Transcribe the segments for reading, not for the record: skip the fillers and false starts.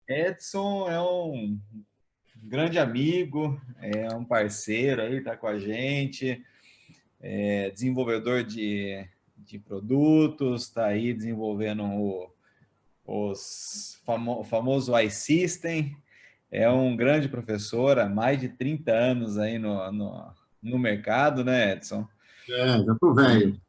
Edson é um grande amigo, é um parceiro aí, está com a gente, é desenvolvedor de produtos, está aí desenvolvendo o famoso iSystem, é um grande professor há mais de 30 anos aí no mercado, né, Edson? Já tô velho.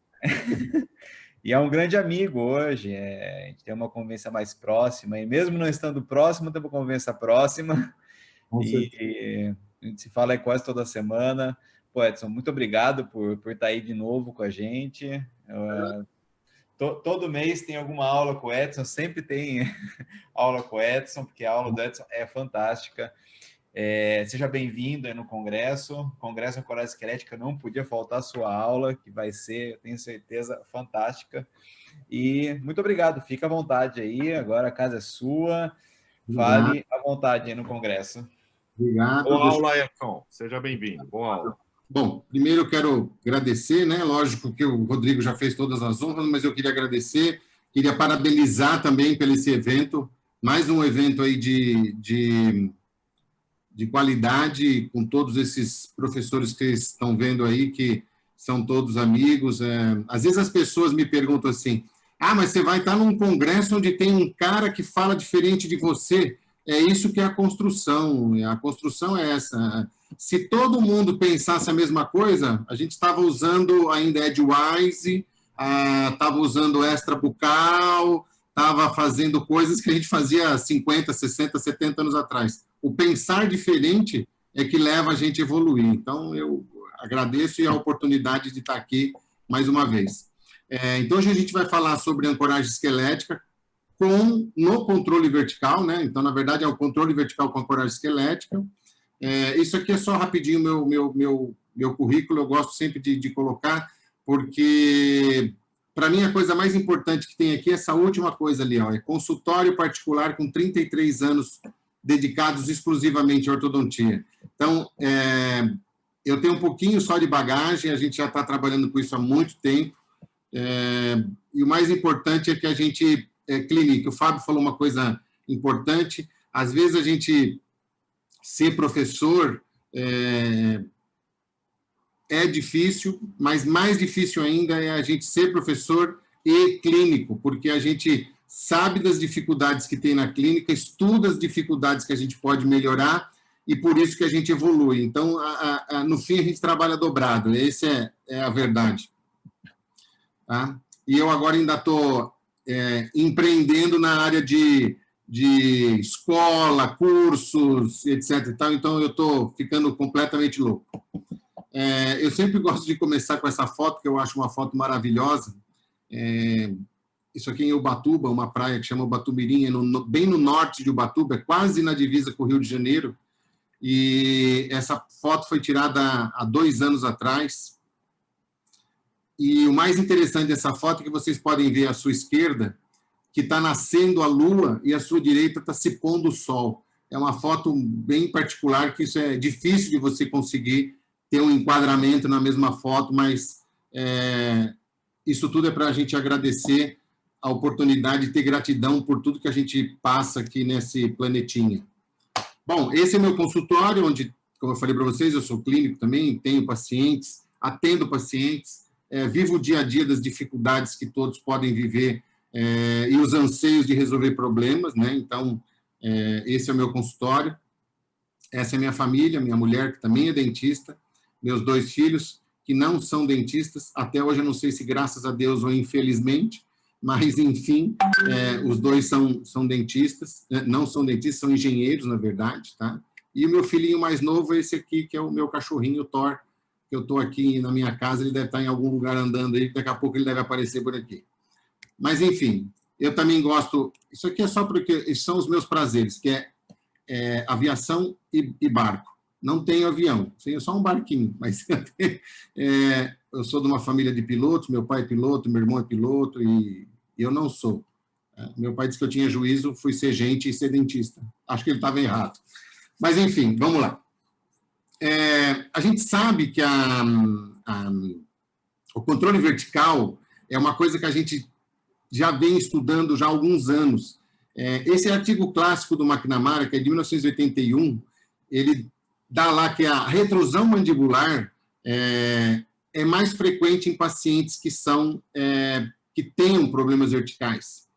E é um grande amigo hoje, a gente tem uma convivência mais próxima, e mesmo não estando próximo, tem uma convivência próxima, Com certeza. e a gente se fala aí quase toda semana. Pô, Edson, muito obrigado por estar aí de novo com a gente. Todo mês tem alguma aula com o Edson, sempre tem aula com o Edson, porque a aula do Edson é fantástica. Seja bem-vindo aí no Congresso. Congresso Ancoragem Esquelética não podia faltar a sua aula, que vai ser, eu tenho certeza, fantástica. E muito obrigado, fica à vontade aí, agora a casa é sua, Obrigado, fale à vontade aí no Congresso. obrigado. Boa aula, Edson. Seja bem-vindo. Boa aula. Bom, primeiro eu quero agradecer, né? Lógico que o Rodrigo já fez todas as honras, mas eu queria agradecer, queria parabenizar também pelo esse evento, mais um evento aí de qualidade, com todos esses professores que estão vendo aí, que são todos amigos. Às vezes as pessoas me perguntam assim, mas você vai estar num congresso onde tem um cara que fala diferente de você. É isso que é a construção é essa. Se todo mundo pensasse a mesma coisa, a gente estava usando ainda Edgewise, estava usando extra bucal, estava fazendo coisas que a gente fazia 50, 60, 70 anos atrás. O pensar diferente é que leva a gente a evoluir. Então, eu agradeço e a oportunidade de estar aqui mais uma vez. Então, hoje a gente vai falar sobre ancoragem esquelética no controle vertical, né? Então, na verdade, é o controle vertical com ancoragem esquelética. Isso aqui é só rapidinho meu currículo, eu gosto sempre de colocar, porque para mim a coisa mais importante que tem aqui é essa última coisa ali, ó, é consultório particular com 33 anos dedicados exclusivamente à ortodontia. Então, eu tenho um pouquinho só de bagagem, a gente já está trabalhando com isso há muito tempo, e o mais importante é que a gente é clínica. O Fábio falou uma coisa importante, às vezes a gente ser professor é difícil, mas mais difícil ainda é a gente ser professor e clínico, porque a gente sabe das dificuldades que tem na clínica, estuda as dificuldades que a gente pode melhorar e por isso que a gente evolui. Então, no fim, a gente trabalha dobrado, essa é a verdade. Tá? E eu agora ainda estou empreendendo na área de escola, cursos, etc. E tal, então, eu estou ficando completamente louco. Eu sempre gosto de começar com essa foto, que eu acho uma foto maravilhosa. Isso aqui em Ubatuba, uma praia que chama Ubatumirim, bem no norte de Ubatuba, quase na divisa com o Rio de Janeiro. E essa foto foi tirada há 2 anos atrás. E o mais interessante dessa foto é que vocês podem ver à sua esquerda, que está nascendo a lua e à sua direita está se pondo o sol. É uma foto bem particular, que isso é difícil de você conseguir ter um enquadramento na mesma foto, mas isso tudo é para a gente agradecer a oportunidade de ter gratidão por tudo que a gente passa aqui nesse planetinha. Bom, esse é meu consultório, onde, como eu falei para vocês, eu sou clínico também, tenho pacientes, atendo pacientes, vivo o dia a dia das dificuldades que todos podem viver e os anseios de resolver problemas, né? Então, esse é o meu consultório, essa é a minha família, minha mulher, que também é dentista, meus 2 filhos, que não são dentistas, até hoje eu não sei se graças a Deus ou infelizmente, mas, enfim, os 2 são dentistas, não são dentistas, são engenheiros, na verdade, tá? E o meu filhinho mais novo é esse aqui, que é o meu cachorrinho, o Thor, que eu estou aqui na minha casa, ele deve estar em algum lugar andando aí, daqui a pouco ele deve aparecer por aqui. Mas, enfim, eu também gosto... Isso aqui é só porque são os meus prazeres, que é aviação e barco. Não tenho avião, tenho só um barquinho, mas eu sou de uma família de pilotos, meu pai é piloto, meu irmão é piloto, e eu não sou. Meu pai disse que eu tinha juízo, fui ser gente e ser dentista. Acho que ele estava errado. Mas, enfim, vamos lá. A gente sabe que o controle vertical é uma coisa que a gente já vem estudando já há alguns anos. Esse artigo clássico do McNamara, que é de 1981, ele dá lá que a retrusão mandibular é mais frequente em pacientes que tenham problemas verticais.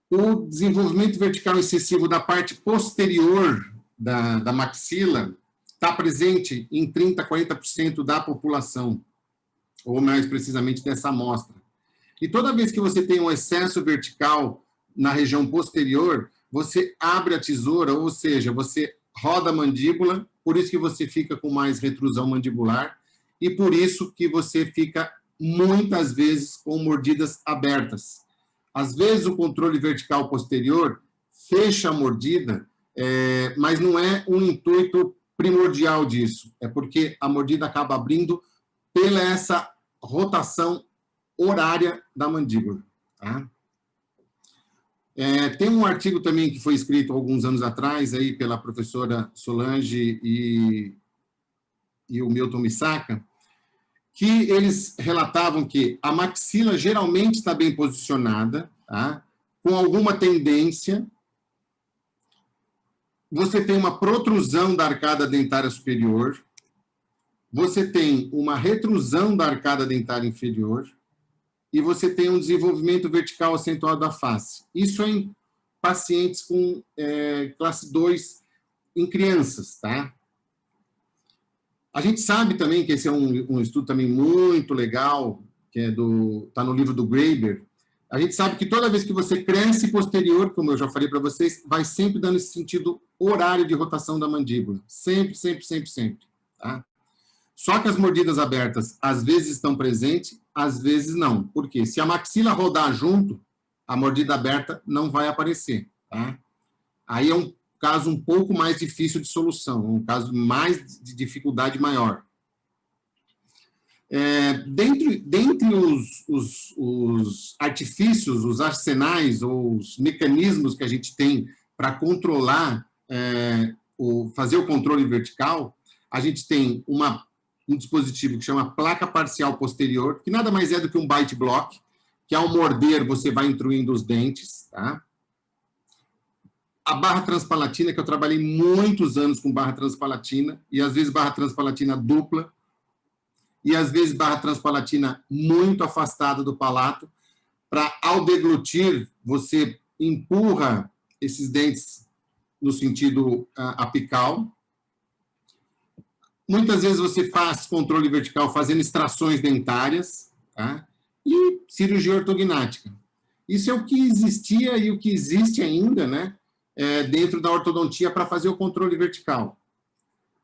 O desenvolvimento vertical excessivo da parte posterior da maxila está presente em 30% a 40% da população, ou mais precisamente dessa amostra. E toda vez que você tem um excesso vertical na região posterior, você abre a tesoura, ou seja, você roda a mandíbula, por isso que você fica com mais retrusão mandibular, e por isso que você fica, muitas vezes, com mordidas abertas. Às vezes, o controle vertical posterior fecha a mordida, mas não é um intuito primordial disso, é porque a mordida acaba abrindo pela essa rotação horária da mandíbula. Tá? Tem um artigo também que foi escrito alguns anos atrás aí pela professora Solange e o Milton Misaka, que eles relatavam que a maxila geralmente está bem posicionada, tá? Com alguma tendência. Você tem uma protrusão da arcada dentária superior, você tem uma retrusão da arcada dentária inferior, e você tem um desenvolvimento vertical acentuado da face. Isso é em pacientes com classe 2 em crianças, tá? A gente sabe também que esse é um estudo também muito legal, que está no livro do Graeber. A gente sabe que toda vez que você cresce posterior, como eu já falei para vocês, vai sempre dando esse sentido horário de rotação da mandíbula. Sempre, sempre, sempre, sempre. Tá? Só que as mordidas abertas, às vezes estão presentes, às vezes não. Por quê? Se a maxila rodar junto, a mordida aberta não vai aparecer. Tá? Aí é um caso um pouco mais difícil de solução, um caso mais de dificuldade maior. Dentre os artifícios, os arsenais ou os mecanismos que a gente tem para controlar, fazer o controle vertical, a gente tem um dispositivo que chama placa parcial posterior, que nada mais é do que um bite block, que ao morder você vai intruindo os dentes, tá? A barra transpalatina, que eu trabalhei muitos anos com barra transpalatina, e às vezes barra transpalatina dupla, e às vezes barra transpalatina muito afastada do palato, para, ao deglutir, você empurra esses dentes no sentido apical. Muitas vezes você faz controle vertical fazendo extrações dentárias, tá? E cirurgia ortognática. Isso é o que existia e o que existe ainda, né? Dentro da ortodontia para fazer o controle vertical.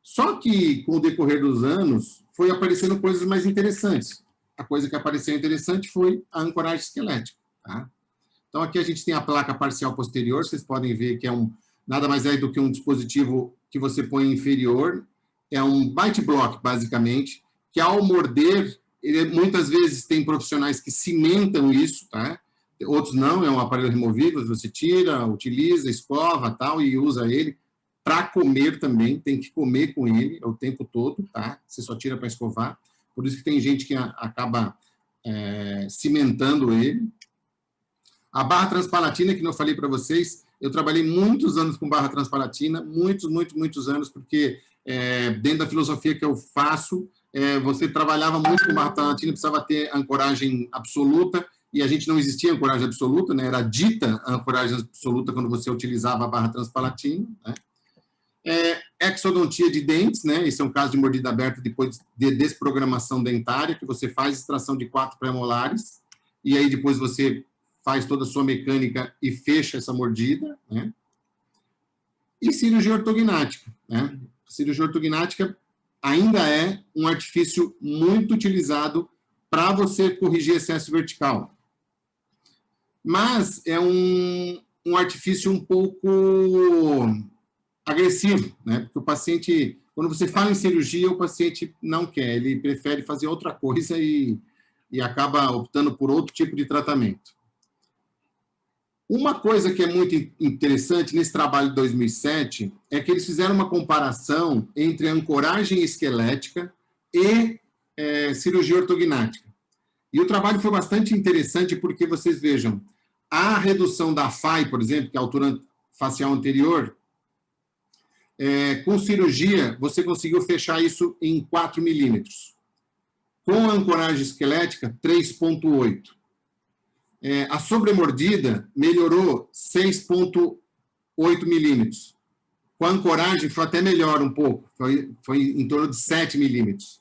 Só que, com o decorrer dos anos, foi aparecendo coisas mais interessantes. A coisa que apareceu interessante foi a ancoragem esquelética. Tá? Então, aqui a gente tem a placa parcial posterior, vocês podem ver que nada mais é do que um dispositivo que você põe inferior, é um bite block, basicamente, que ao morder, muitas vezes tem profissionais que cimentam isso, tá? Outros não, é um aparelho removível, você tira, utiliza, escova, tal, e usa ele para comer também, tem que comer com ele o tempo todo, tá? Você só tira para escovar, por isso que tem gente que acaba cimentando ele. A barra transpalatina, que eu falei para vocês, eu trabalhei muitos anos com barra transpalatina, muitos anos, porque dentro da filosofia que eu faço, você trabalhava muito com barra transpalatina, precisava ter ancoragem absoluta, e a gente não existia ancoragem absoluta, né? Era dita ancoragem absoluta quando você utilizava a barra transpalatina. Né? Exodontia de dentes, né? Esse é um caso de mordida aberta depois de desprogramação dentária, que você faz extração de 4 premolares, e aí depois você faz toda a sua mecânica e fecha essa mordida. Né? E cirurgia ortognática. Né? Cirurgia ortognática ainda é um artifício muito utilizado para você corrigir excesso vertical. Mas é um artifício um pouco agressivo, né? Porque o paciente, quando você fala em cirurgia, o paciente não quer, ele prefere fazer outra coisa e acaba optando por outro tipo de tratamento. Uma coisa que é muito interessante nesse trabalho de 2007 é que eles fizeram uma comparação entre ancoragem esquelética e cirurgia ortognática. E o trabalho foi bastante interessante porque, vocês vejam, A redução da FAI, por exemplo, que é a altura facial anterior, com cirurgia, você conseguiu fechar isso em 4 milímetros. Com a ancoragem esquelética, 3,8. A sobremordida melhorou 6,8 milímetros. Com a ancoragem foi até melhor um pouco, foi em torno de 7 milímetros.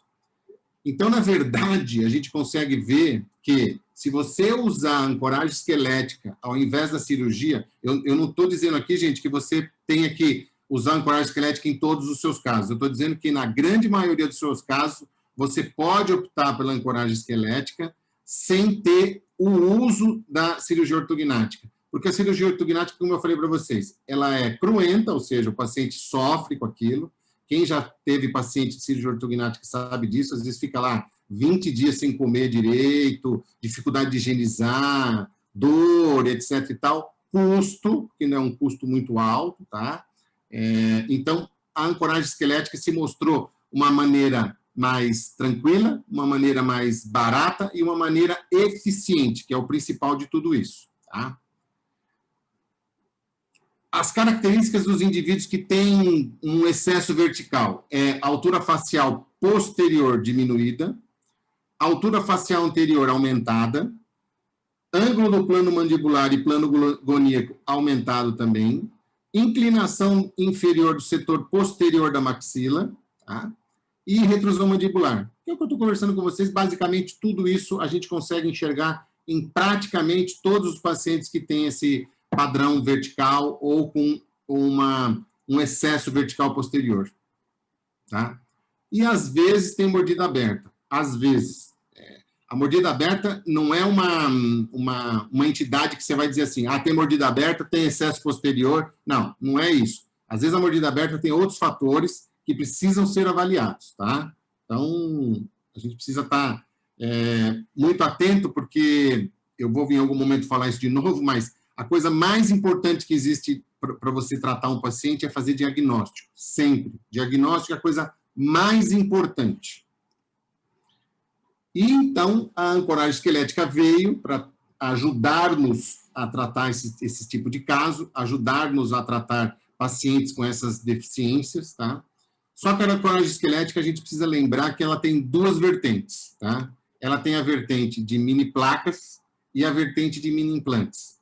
Então, na verdade, a gente consegue ver que, se você usar a ancoragem esquelética ao invés da cirurgia, eu não estou dizendo aqui, gente, que você tenha que usar a ancoragem esquelética em todos os seus casos. Eu estou dizendo que, na grande maioria dos seus casos, você pode optar pela ancoragem esquelética sem ter o uso da cirurgia ortognática. Porque a cirurgia ortognática, como eu falei para vocês, ela é cruenta, ou seja, o paciente sofre com aquilo. Quem já teve paciente de cirurgia ortognática sabe disso, às vezes fica lá 20 dias sem comer direito, dificuldade de higienizar, dor, etc. e tal. Custo, que não é um custo muito alto, tá? Então, a ancoragem esquelética se mostrou uma maneira mais tranquila, uma maneira mais barata e uma maneira eficiente, que é o principal de tudo isso, tá? As características dos indivíduos que têm um excesso vertical é altura facial posterior diminuída, altura facial anterior aumentada, ângulo do plano mandibular e plano goníaco aumentado também, inclinação inferior do setor posterior da maxila, tá? E retrusão mandibular. Que é o que eu estou conversando com vocês, basicamente tudo isso a gente consegue enxergar em praticamente todos os pacientes que têm esse padrão vertical ou com um excesso vertical posterior. Tá? E, às vezes, tem mordida aberta. Às vezes. A mordida aberta não é uma entidade que você vai dizer assim, tem mordida aberta, tem excesso posterior. Não, não é isso. Às vezes, a mordida aberta tem outros fatores que precisam ser avaliados. Tá? Então, a gente precisa estar muito atento, porque eu vou vir em algum momento falar isso de novo, mas a coisa mais importante que existe para você tratar um paciente é fazer diagnóstico, sempre. Diagnóstico é a coisa mais importante. E, então, a ancoragem esquelética veio para ajudar-nos a tratar esse tipo de caso, ajudar-nos a tratar pacientes com essas deficiências, tá? Só que a ancoragem esquelética, a gente precisa lembrar que ela tem duas vertentes, tá? Ela tem a vertente de mini placas e a vertente de mini implantes.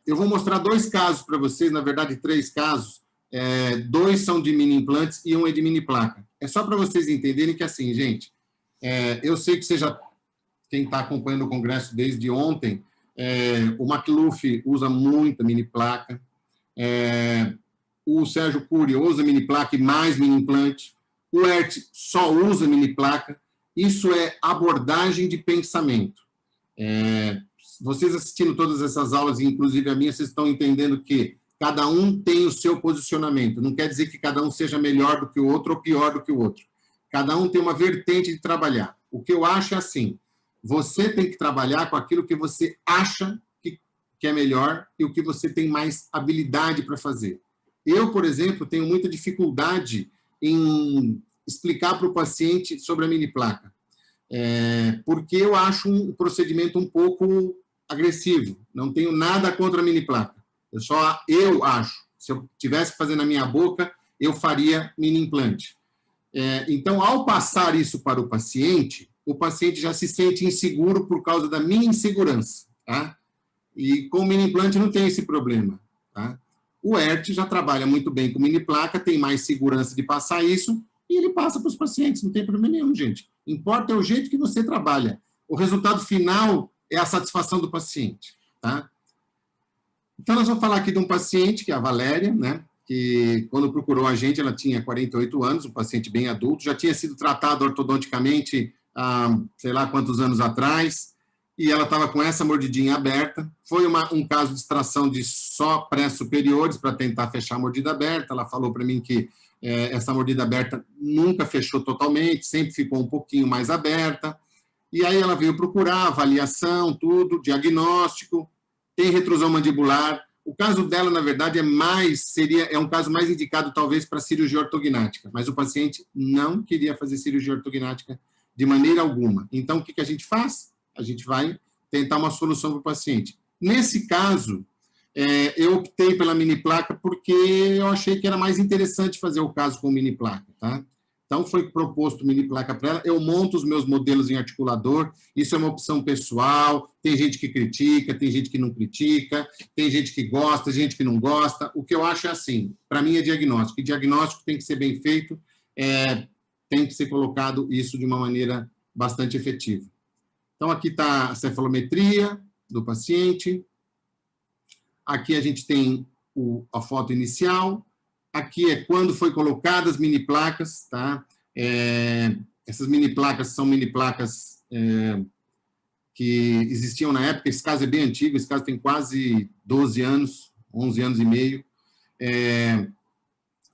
Eu vou mostrar 2 casos para vocês, na verdade 3 casos, 2 são de mini implantes e um é de mini placa. É só para vocês entenderem que, assim, gente, eu sei que quem está acompanhando o congresso desde ontem, o McLuff usa muita mini placa, o Sérgio Cury usa mini placa e mais mini implante, o Ert só usa mini placa. Isso é abordagem de pensamento. Vocês assistindo todas essas aulas, inclusive a minha, vocês estão entendendo que cada um tem o seu posicionamento. Não quer dizer que cada um seja melhor do que o outro ou pior do que o outro. Cada um tem uma vertente de trabalhar. O que eu acho é assim, você tem que trabalhar com aquilo que você acha que é melhor e o que você tem mais habilidade para fazer. Eu, por exemplo, tenho muita dificuldade em explicar para o paciente sobre a mini placa, porque eu acho um procedimento um pouco agressivo. Não tenho nada contra a mini placa. Eu acho. Se eu tivesse que fazer na minha boca, eu faria mini implante. Então, ao passar isso para o paciente já se sente inseguro por causa da minha insegurança. Tá? E com o mini implante não tem esse problema. Tá? O Ert já trabalha muito bem com mini placa, tem mais segurança de passar isso, e ele passa para os pacientes, não tem problema nenhum, gente. Importa é o jeito que você trabalha. O resultado final é a satisfação do paciente. Tá? Então, nós vamos falar aqui de um paciente, que é a Valéria, né? Que quando procurou a gente, ela tinha 48 anos, um paciente bem adulto, já tinha sido tratado ortodonticamente há sei lá quantos anos atrás, e ela estava com essa mordidinha aberta. Foi um caso de extração de só pré-superiores para tentar fechar a mordida aberta. Ela falou para mim que essa mordida aberta nunca fechou totalmente, sempre ficou um pouquinho mais aberta. E aí ela veio procurar avaliação, tudo, diagnóstico, tem retrusão mandibular. O caso dela, na verdade, é um caso mais indicado, talvez, para cirurgia ortognática, mas o paciente não queria fazer cirurgia ortognática de maneira alguma. Então, o que a gente faz? A gente vai tentar uma solução para o paciente. Nesse caso, eu optei pela mini placa porque eu achei que era mais interessante fazer o caso com mini placa, tá? Então, foi proposto mini placa para ela. Eu monto os meus modelos em articulador. Isso é uma opção pessoal. Tem gente que critica, tem gente que não critica, tem gente que gosta, gente que não gosta. O que eu acho é assim, para mim é diagnóstico. E diagnóstico tem que ser bem feito, tem que ser colocado isso de uma maneira bastante efetiva. Então, aqui está a cefalometria do paciente. Aqui a gente tem a foto inicial. Aqui é quando foi colocadas as mini placas, tá? Essas mini placas são mini placas que existiam na época. Esse caso é bem antigo, esse caso tem quase 12 anos, 11 anos e meio.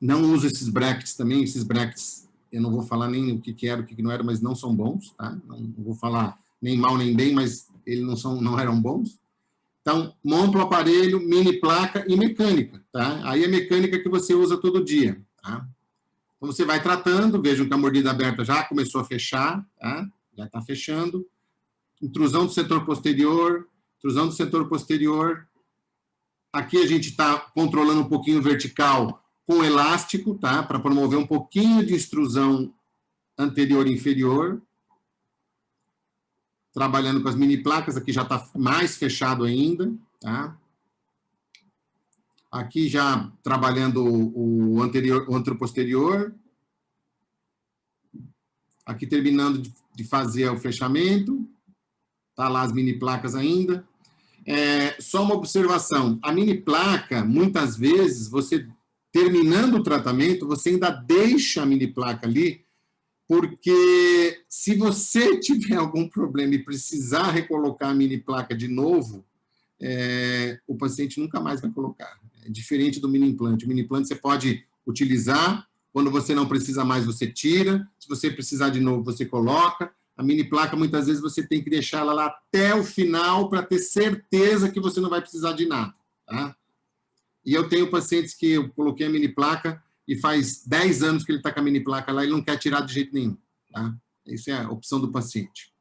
Não uso esses brackets também, esses brackets, eu não vou falar nem o que era, o que não era, mas não são bons, tá? Não vou falar nem mal nem bem, mas eles não eram bons. Então, monta o aparelho, mini placa e mecânica, tá? Aí é mecânica que você usa todo dia, tá? Então, você vai tratando, vejam que a mordida aberta já começou a fechar, tá? Já está fechando. Intrusão do setor posterior, intrusão do setor posterior. Aqui a gente está controlando um pouquinho vertical com elástico, tá? Para promover um pouquinho de extrusão anterior e inferior. Trabalhando com as mini placas, aqui já está mais fechado ainda, tá? Aqui já trabalhando o anteroposterior. Aqui terminando de fazer o fechamento. Tá lá as mini placas ainda. Só uma observação, a mini placa, muitas vezes, você terminando o tratamento, você ainda deixa a mini placa ali, porque se você tiver algum problema e precisar recolocar a mini placa de novo, o paciente nunca mais vai colocar. É diferente do mini implante. O mini implante você pode utilizar, quando você não precisa mais, você tira, se você precisar de novo, você coloca. A mini placa, muitas vezes, você tem que deixar ela lá até o final para ter certeza que você não vai precisar de nada, tá? E eu tenho pacientes que eu coloquei a mini placa e faz 10 anos que ele está com a mini placa lá e não quer tirar de jeito nenhum, tá? Isso é a opção do paciente.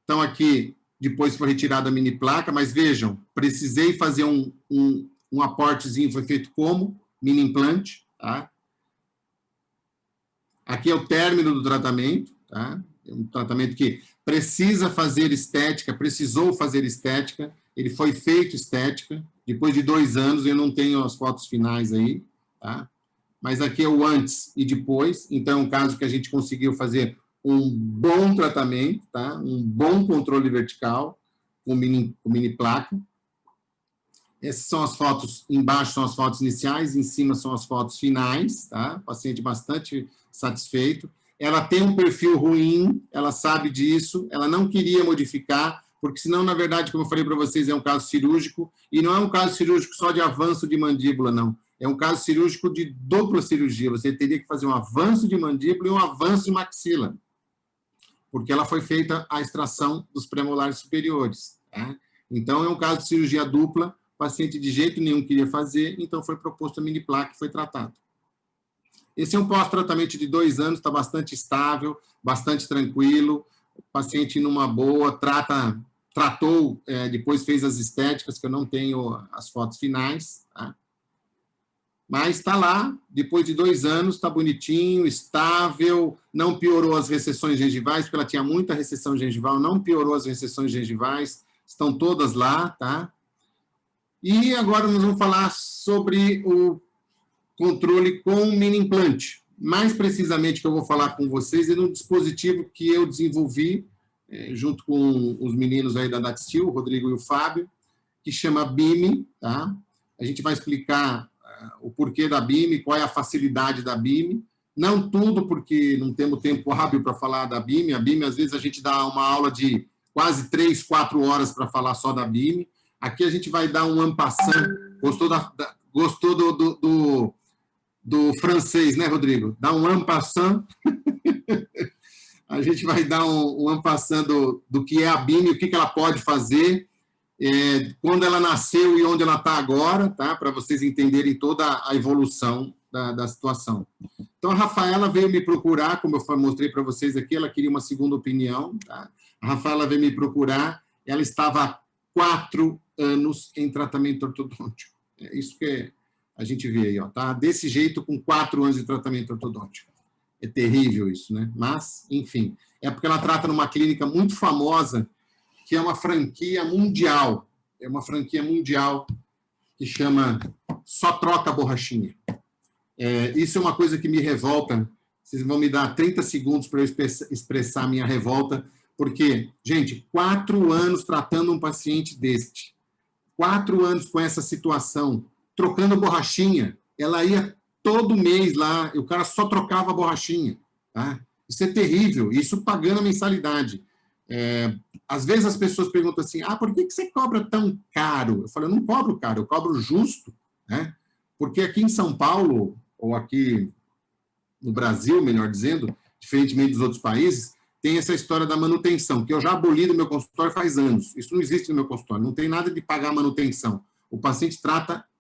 Então, aqui, depois foi retirada a mini placa, mas vejam, precisei fazer um aportezinho, foi feito como mini implante, tá? Aqui é o término do tratamento, tá? É um tratamento que precisa fazer estética, precisou fazer estética, ele foi feito estética, depois de 2 anos, eu não tenho as fotos finais aí, tá? Mas aqui é o antes e depois, então é um caso que a gente conseguiu fazer um bom tratamento, tá? Um bom controle vertical, com mini placa. Essas são as fotos, embaixo são as fotos iniciais, em cima são as fotos finais, tá? Paciente bastante satisfeito. Ela tem um perfil ruim, ela sabe disso, ela não queria modificar, porque senão, na verdade, como eu falei para vocês, é um caso cirúrgico, e não é um caso cirúrgico só de avanço de mandíbula, não. É um caso cirúrgico de dupla cirurgia. Você teria que fazer um avanço de mandíbula e um avanço de maxila, porque ela foi feita a extração dos premolares superiores, tá? Então, é um caso de cirurgia dupla, o paciente de jeito nenhum queria fazer, então foi proposto a mini placa e foi tratado. Esse é um pós-tratamento de 2 anos, está bastante estável, bastante tranquilo, o paciente numa boa, tratou, depois fez as estéticas, que eu não tenho as fotos finais, tá? Mas está lá, depois de 2 anos, está bonitinho, estável, não piorou as recessões gengivais, porque ela tinha muita recessão gengival, não piorou as recessões gengivais, estão todas lá, tá? E agora nós vamos falar sobre o controle com mini implante. Mais precisamente, que eu vou falar com vocês, é no dispositivo que eu desenvolvi, junto com os meninos aí da Datstil, o Rodrigo e o Fábio, que chama BIM, tá? A gente vai explicar o porquê da BIM, qual é a facilidade da BIM. Não tudo, porque não temos tempo hábil para falar da BIM. A BIM, às vezes, a gente dá uma aula de quase 3, 4 horas para falar só da BIM. Aqui a gente vai dar um en passant. Gostou do francês, né, Rodrigo? Dá um en passant. A gente vai dar um en passant do que é a BIM, o que ela pode fazer, quando ela nasceu e onde ela está agora, tá? Para vocês entenderem toda a evolução da situação. Então, a Rafaela veio me procurar, como eu mostrei para vocês aqui, ela queria uma segunda opinião, tá? A Rafaela veio me procurar, ela estava há 4 anos em tratamento ortodôntico. É isso que a gente vê aí, ó, tá? Desse jeito, com 4 anos de tratamento ortodôntico. É terrível isso, né? Mas, enfim, é porque ela trata numa clínica muito famosa, que é uma franquia mundial. É uma franquia mundial que chama Só Troca a Borrachinha. Isso é uma coisa que me revolta. Vocês vão me dar 30 segundos para eu expressar a minha revolta, porque, gente, 4 anos tratando um paciente deste, 4 anos com essa situação, trocando borrachinha, ela ia todo mês lá, e o cara só trocava a borrachinha. Tá? Isso é terrível, isso pagando a mensalidade. Às vezes as pessoas perguntam assim, por que você cobra tão caro? Eu falo, eu não cobro caro, eu cobro justo, né? Porque aqui em São Paulo, ou aqui no Brasil, melhor dizendo, diferentemente dos outros países, tem essa história da manutenção, que eu já aboli no meu consultório faz anos. Isso não existe no meu consultório, não tem nada de pagar manutenção. O paciente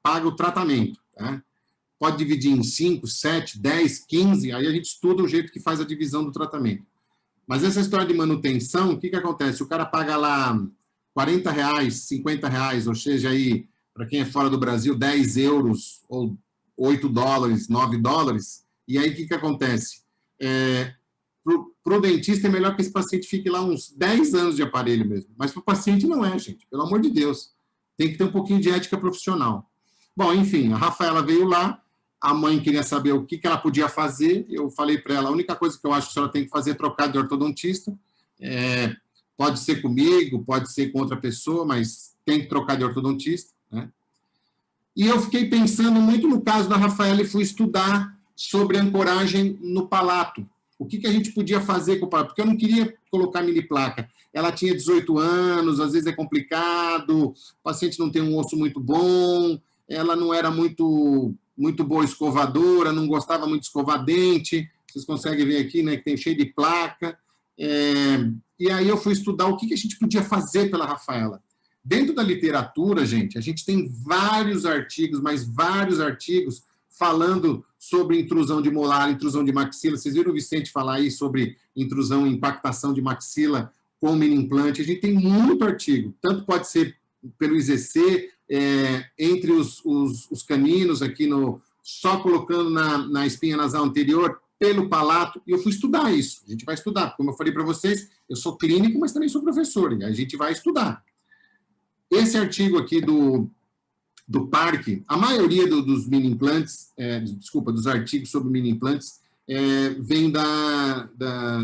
paga o tratamento. Tá? Pode dividir em 5, 7, 10, 15, aí a gente estuda o jeito que faz a divisão do tratamento. Mas essa história de manutenção, o que acontece? O cara paga lá R$40, R$50, ou seja, aí, para quem é fora do Brasil, 10 euros, ou $8, $9, e aí o que acontece? Para o dentista é melhor que esse paciente fique lá uns 10 anos de aparelho mesmo, mas para o paciente não é, gente, pelo amor de Deus. Tem que ter um pouquinho de ética profissional. Bom, enfim, a Rafaela veio lá, a mãe queria saber o que ela podia fazer, eu falei para ela, a única coisa que eu acho que a senhora tem que fazer é trocar de ortodontista, pode ser comigo, pode ser com outra pessoa, mas tem que trocar de ortodontista, né? E eu fiquei pensando muito no caso da Rafaela e fui estudar sobre ancoragem no palato. O que a gente podia fazer com o palato? Porque eu não queria colocar mini placa. Ela tinha 18 anos, às vezes é complicado, o paciente não tem um osso muito bom, ela não era muito boa escovadora, não gostava muito de escovar dente, vocês conseguem ver aqui, né, que tem cheio de placa. E aí eu fui estudar o que a gente podia fazer pela Rafaela. Dentro da literatura, gente, a gente tem vários artigos, mas vários artigos falando sobre intrusão de molar, intrusão de maxila. Vocês viram o Vicente falar aí sobre intrusão e impactação de maxila com mini implante. A gente tem muito artigo, tanto pode ser pelo IZC, entre os caninos aqui, só colocando na espinha nasal anterior, pelo palato, e eu fui estudar isso. A gente vai estudar, como eu falei para vocês, eu sou clínico, mas também sou professor, e a gente vai estudar. Esse artigo aqui do Parque, a maioria dos mini implantes, dos artigos sobre mini implantes, vem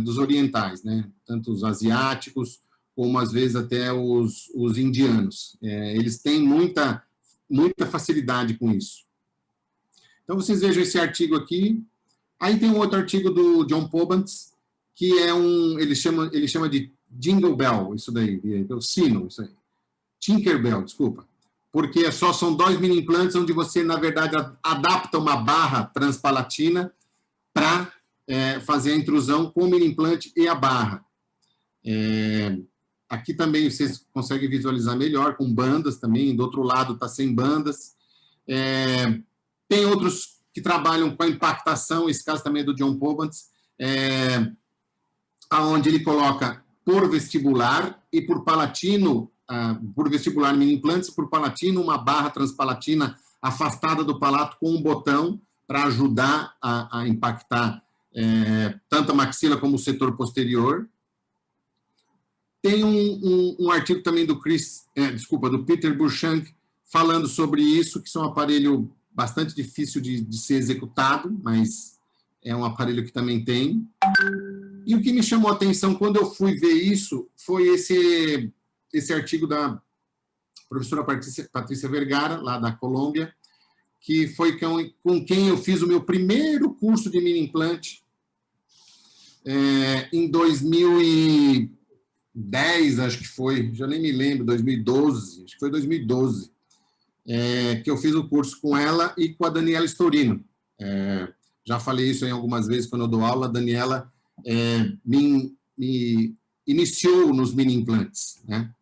dos orientais, né? Tanto os asiáticos, como às vezes até os indianos. Eles têm muita facilidade com isso. Então, vocês vejam esse artigo aqui. Aí tem um outro artigo do John Pobans, que é ele chama de Jingle Bell, isso daí, o sino, isso aí. Tinkerbell, desculpa. Porque são 2 mini implantes onde você, na verdade, adapta uma barra transpalatina para fazer a intrusão com o mini implante e a barra. Aqui também vocês conseguem visualizar melhor, com bandas também, do outro lado está sem bandas. Tem outros que trabalham com a impactação, esse caso também é do John Pobans, onde ele coloca por vestibular e por palatino, por vestibular mini implantes, por palatino, uma barra transpalatina afastada do palato com um botão para ajudar a impactar tanto a maxila como o setor posterior. Tem um artigo também do Peter Burshank, falando sobre isso, que é um aparelho bastante difícil de ser executado, mas é um aparelho que também tem. E o que me chamou a atenção quando eu fui ver isso foi esse artigo da professora Patrícia Vergara, lá da Colômbia, que foi com quem eu fiz o meu primeiro curso de mini implante em 2010, acho que foi, já nem me lembro, 2012, acho que foi 2012, que eu fiz o curso com ela e com a Daniela Storino. Já falei isso em algumas vezes quando eu dou aula, a Daniela me iniciou nos mini implantes, né?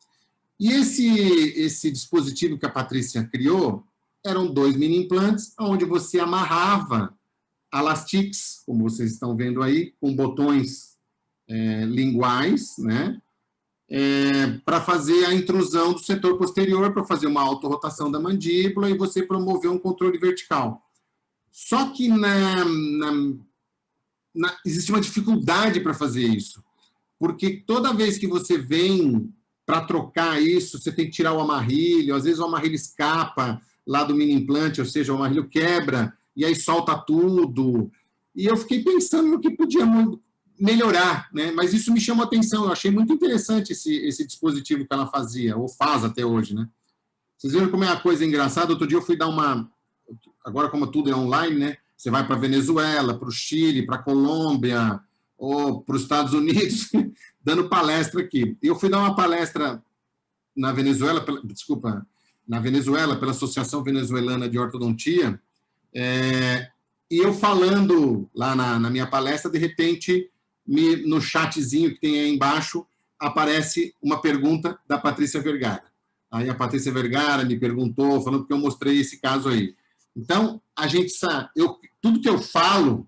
E esse dispositivo que a Patrícia criou eram 2 mini implantes, onde você amarrava elastiques, como vocês estão vendo aí, com botões linguais, né? para fazer a intrusão do setor posterior, para fazer uma autorrotação da mandíbula e você promover um controle vertical. Só que existe uma dificuldade para fazer isso, porque toda vez que você vem para trocar isso, você tem que tirar o amarrilho, às vezes o amarrilho escapa lá do mini implante, ou seja, o amarrilho quebra, e aí solta tudo. E eu fiquei pensando no que podia melhorar, né? Mas isso me chamou a atenção, eu achei muito interessante esse dispositivo que ela fazia, ou faz até hoje, né? Vocês viram como é uma coisa engraçada? Outro dia eu fui dar agora como tudo é online, né? Você vai para a Venezuela, para o Chile, para a Colômbia, ou para os Estados Unidos, dando palestra aqui. Eu fui dar uma palestra na Venezuela, pela Associação Venezuelana de Ortodontia, e eu falando lá na minha palestra, de repente, no chatzinho que tem aí embaixo, aparece uma pergunta da Patrícia Vergara. Aí a Patrícia Vergara me perguntou, falando que eu mostrei esse caso aí. Então, a gente sabe, tudo que eu falo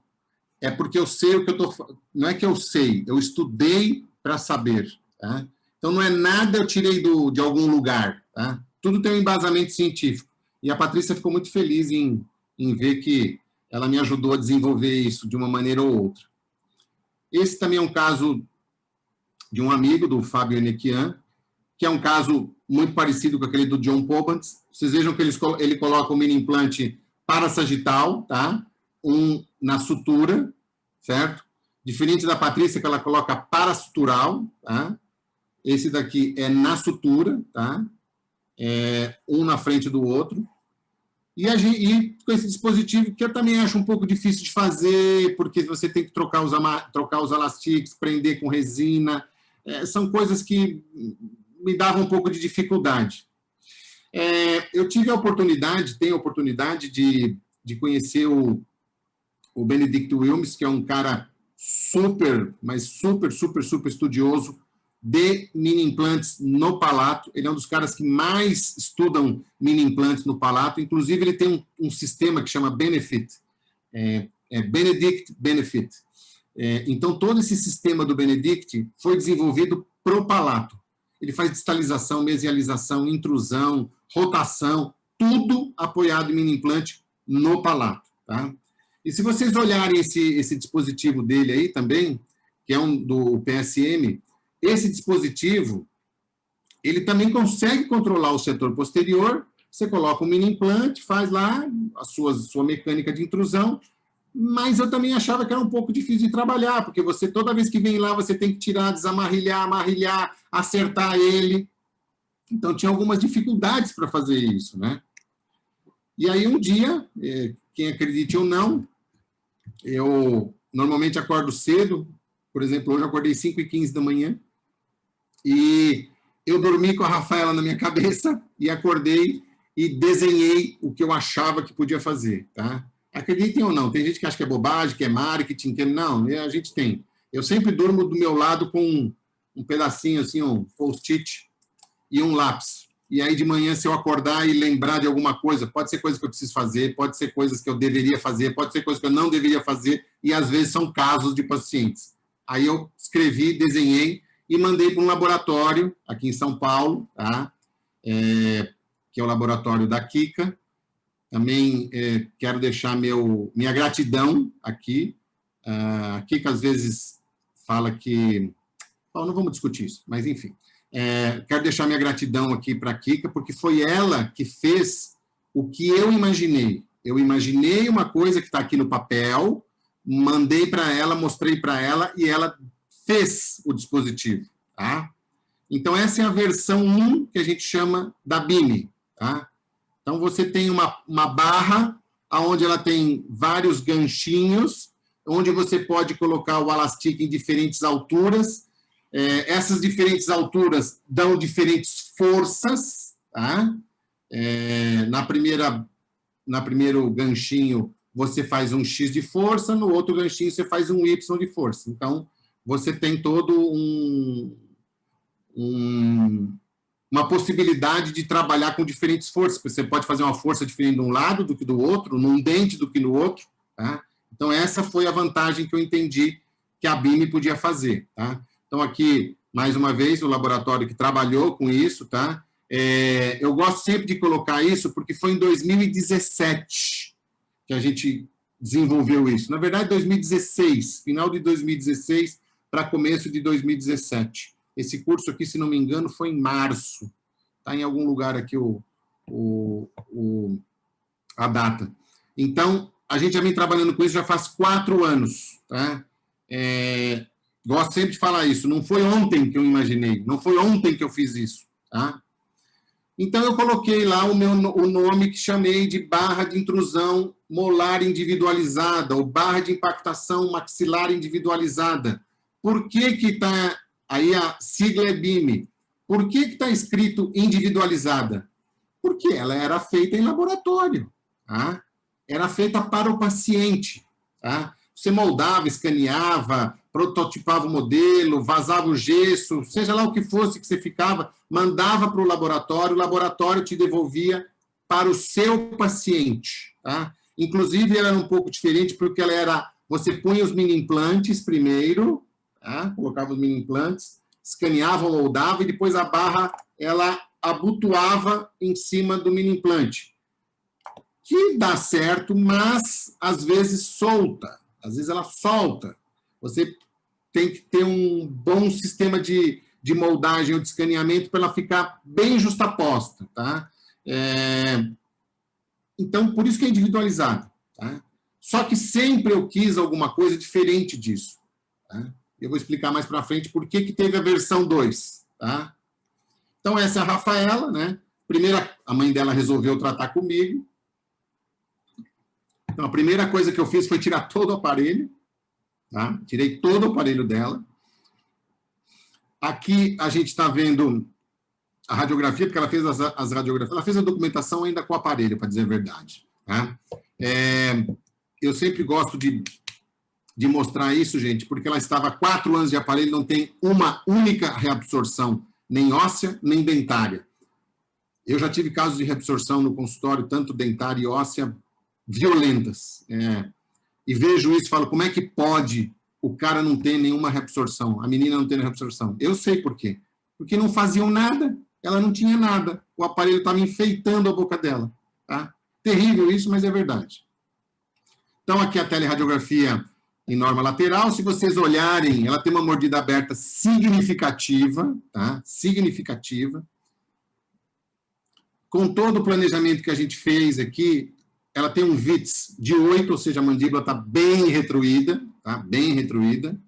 é porque eu sei o que eu estou falando. Não é que eu sei, eu estudei para saber. Tá? Então, não é nada eu tirei de algum lugar. Tá? Tudo tem um embasamento científico. E a Patrícia ficou muito feliz em ver que ela me ajudou a desenvolver isso de uma maneira ou outra. Esse também é um caso de um amigo, do Fábio Enequian, que é um caso muito parecido com aquele do John Pobans. Vocês vejam que ele coloca um mini implante parassagital, tá? Na sutura, certo? Diferente da Patrícia, que ela coloca parasutural, tá? Esse daqui é na sutura, tá? Um na frente do outro. E com esse dispositivo, que eu também acho um pouco difícil de fazer, porque você tem que trocar os elastiques, prender com resina. São coisas que me davam um pouco de dificuldade. Eu tenho a oportunidade de conhecer o Benedict Wilmes, que é um cara super estudioso de mini implantes no palato. Ele é um dos caras que mais estudam mini implantes no palato. Inclusive, ele tem um sistema que chama Benefit, Benedict Benefit. Então, todo esse sistema do Benedict foi desenvolvido para o palato. Ele faz distalização, mesialização, intrusão, rotação, tudo apoiado em mini implante no palato. Tá? E se vocês olharem esse dispositivo dele aí também, que é do PSM, esse dispositivo, ele também consegue controlar o setor posterior. Você coloca um mini implante, faz lá a sua mecânica de intrusão, mas eu também achava que era um pouco difícil de trabalhar, porque toda vez que vem lá, você tem que tirar, desamarrilhar, amarrilhar, acertar ele. Então, tinha algumas dificuldades para fazer isso, né? E aí, um dia, quem acredite ou não, eu normalmente acordo cedo, por exemplo, hoje eu acordei 5h15 da manhã, e eu dormi com a Rafaela na minha cabeça, e acordei e desenhei o que eu achava que podia fazer, tá? Acreditem ou não, tem gente que acha que é bobagem, que é marketing, que não, a gente tem. Eu sempre durmo do meu lado com um pedacinho, assim, um post-it e um lápis. E aí, de manhã, se eu acordar e lembrar de alguma coisa, pode ser coisa que eu preciso fazer, pode ser coisas que eu deveria fazer, pode ser coisas que eu não deveria fazer, e às vezes são casos de pacientes. Aí eu escrevi, desenhei e mandei para um laboratório aqui em São Paulo, tá? Que é o laboratório da Kika. Também quero deixar minha gratidão aqui. A Kika, às vezes, fala que... Bom, não vamos discutir isso, mas, enfim. Quero deixar minha gratidão aqui para a Kika, porque foi ela que fez o que eu imaginei. Eu imaginei uma coisa que está aqui no papel, mandei para ela, mostrei para ela, e ela fez o dispositivo. Tá? Então, essa é a versão 1 que a gente chama da BIM. Tá? Então, você tem uma barra, onde ela tem vários ganchinhos, onde você pode colocar o elastique em diferentes alturas. Essas diferentes alturas dão diferentes forças. Tá? Na primeiro ganchinho, você faz um X de força, no outro ganchinho você faz um Y de força. Então, você tem todo uma possibilidade de trabalhar com diferentes forças. Você pode fazer uma força diferente de um lado do que do outro, num dente do que no outro. Tá? Então, essa foi a vantagem que eu entendi que a BIM podia fazer. Tá? Então, aqui mais uma vez, o laboratório que trabalhou com isso, tá? Eu gosto sempre de colocar isso, porque foi em 2017 que a gente desenvolveu isso. Na verdade, 2016, final de 2016 para começo de 2017. Esse curso aqui, se não me engano, foi em março. Está em algum lugar aqui a data. Então, a gente já vem trabalhando com isso já faz 4 anos. Tá? Gosto sempre de falar isso. Não foi ontem que eu imaginei, não foi ontem que eu fiz isso. Tá? Então, eu coloquei lá o nome que chamei de barra de intrusão molar individualizada, ou barra de impactação maxilar individualizada. Por que está... Aí a sigla é BIM. Por que está escrito individualizada? Porque ela era feita em laboratório. Tá? Era feita para o paciente. Tá? Você moldava, escaneava, prototipava o modelo, vazava o gesso, seja lá o que fosse que você ficava, mandava para o laboratório te devolvia para o seu paciente. Tá? Inclusive, ela era um pouco diferente, porque ela era... Você punha os mini implantes primeiro, tá? Colocava os mini implantes, escaneava, moldava, e depois a barra, ela abotoava em cima do mini implante. Que dá certo, mas, às vezes, solta. Às vezes, ela solta. Você tem que ter um bom sistema de moldagem ou de escaneamento para ela ficar bem justaposta, tá? Então, por isso que é individualizado. Tá? Só que sempre eu quis alguma coisa diferente disso. Tá? Eu vou explicar mais para frente por que teve a versão 2. Tá? Então, essa é a Rafaela. Né? Primeiro, a mãe dela resolveu tratar comigo. Então, a primeira coisa que eu fiz foi tirar todo o aparelho. Tá? Tirei todo o aparelho dela. Aqui a gente está vendo a radiografia, porque ela fez as radiografias, ela fez a documentação ainda com o aparelho, para dizer a verdade. Tá? Eu sempre gosto de mostrar isso, gente, porque ela estava há 4 anos de aparelho, não tem uma única reabsorção, nem óssea, nem dentária. Eu já tive casos de reabsorção no consultório, tanto dentária e óssea, violentas. E vejo isso e falo, como é que pode o cara não ter nenhuma reabsorção, a menina não ter reabsorção? Eu sei por quê. Porque não faziam nada, ela não tinha nada. O aparelho estava enfeitando a boca dela. Tá? Terrível isso, mas é verdade. Então, aqui a teleradiografia em norma lateral. Se vocês olharem, ela tem uma mordida aberta significativa, tá? Significativa. Com todo o planejamento que a gente fez aqui, ela tem um VITS de 8, ou seja, a mandíbula está bem retruída, tá? Bem retruída.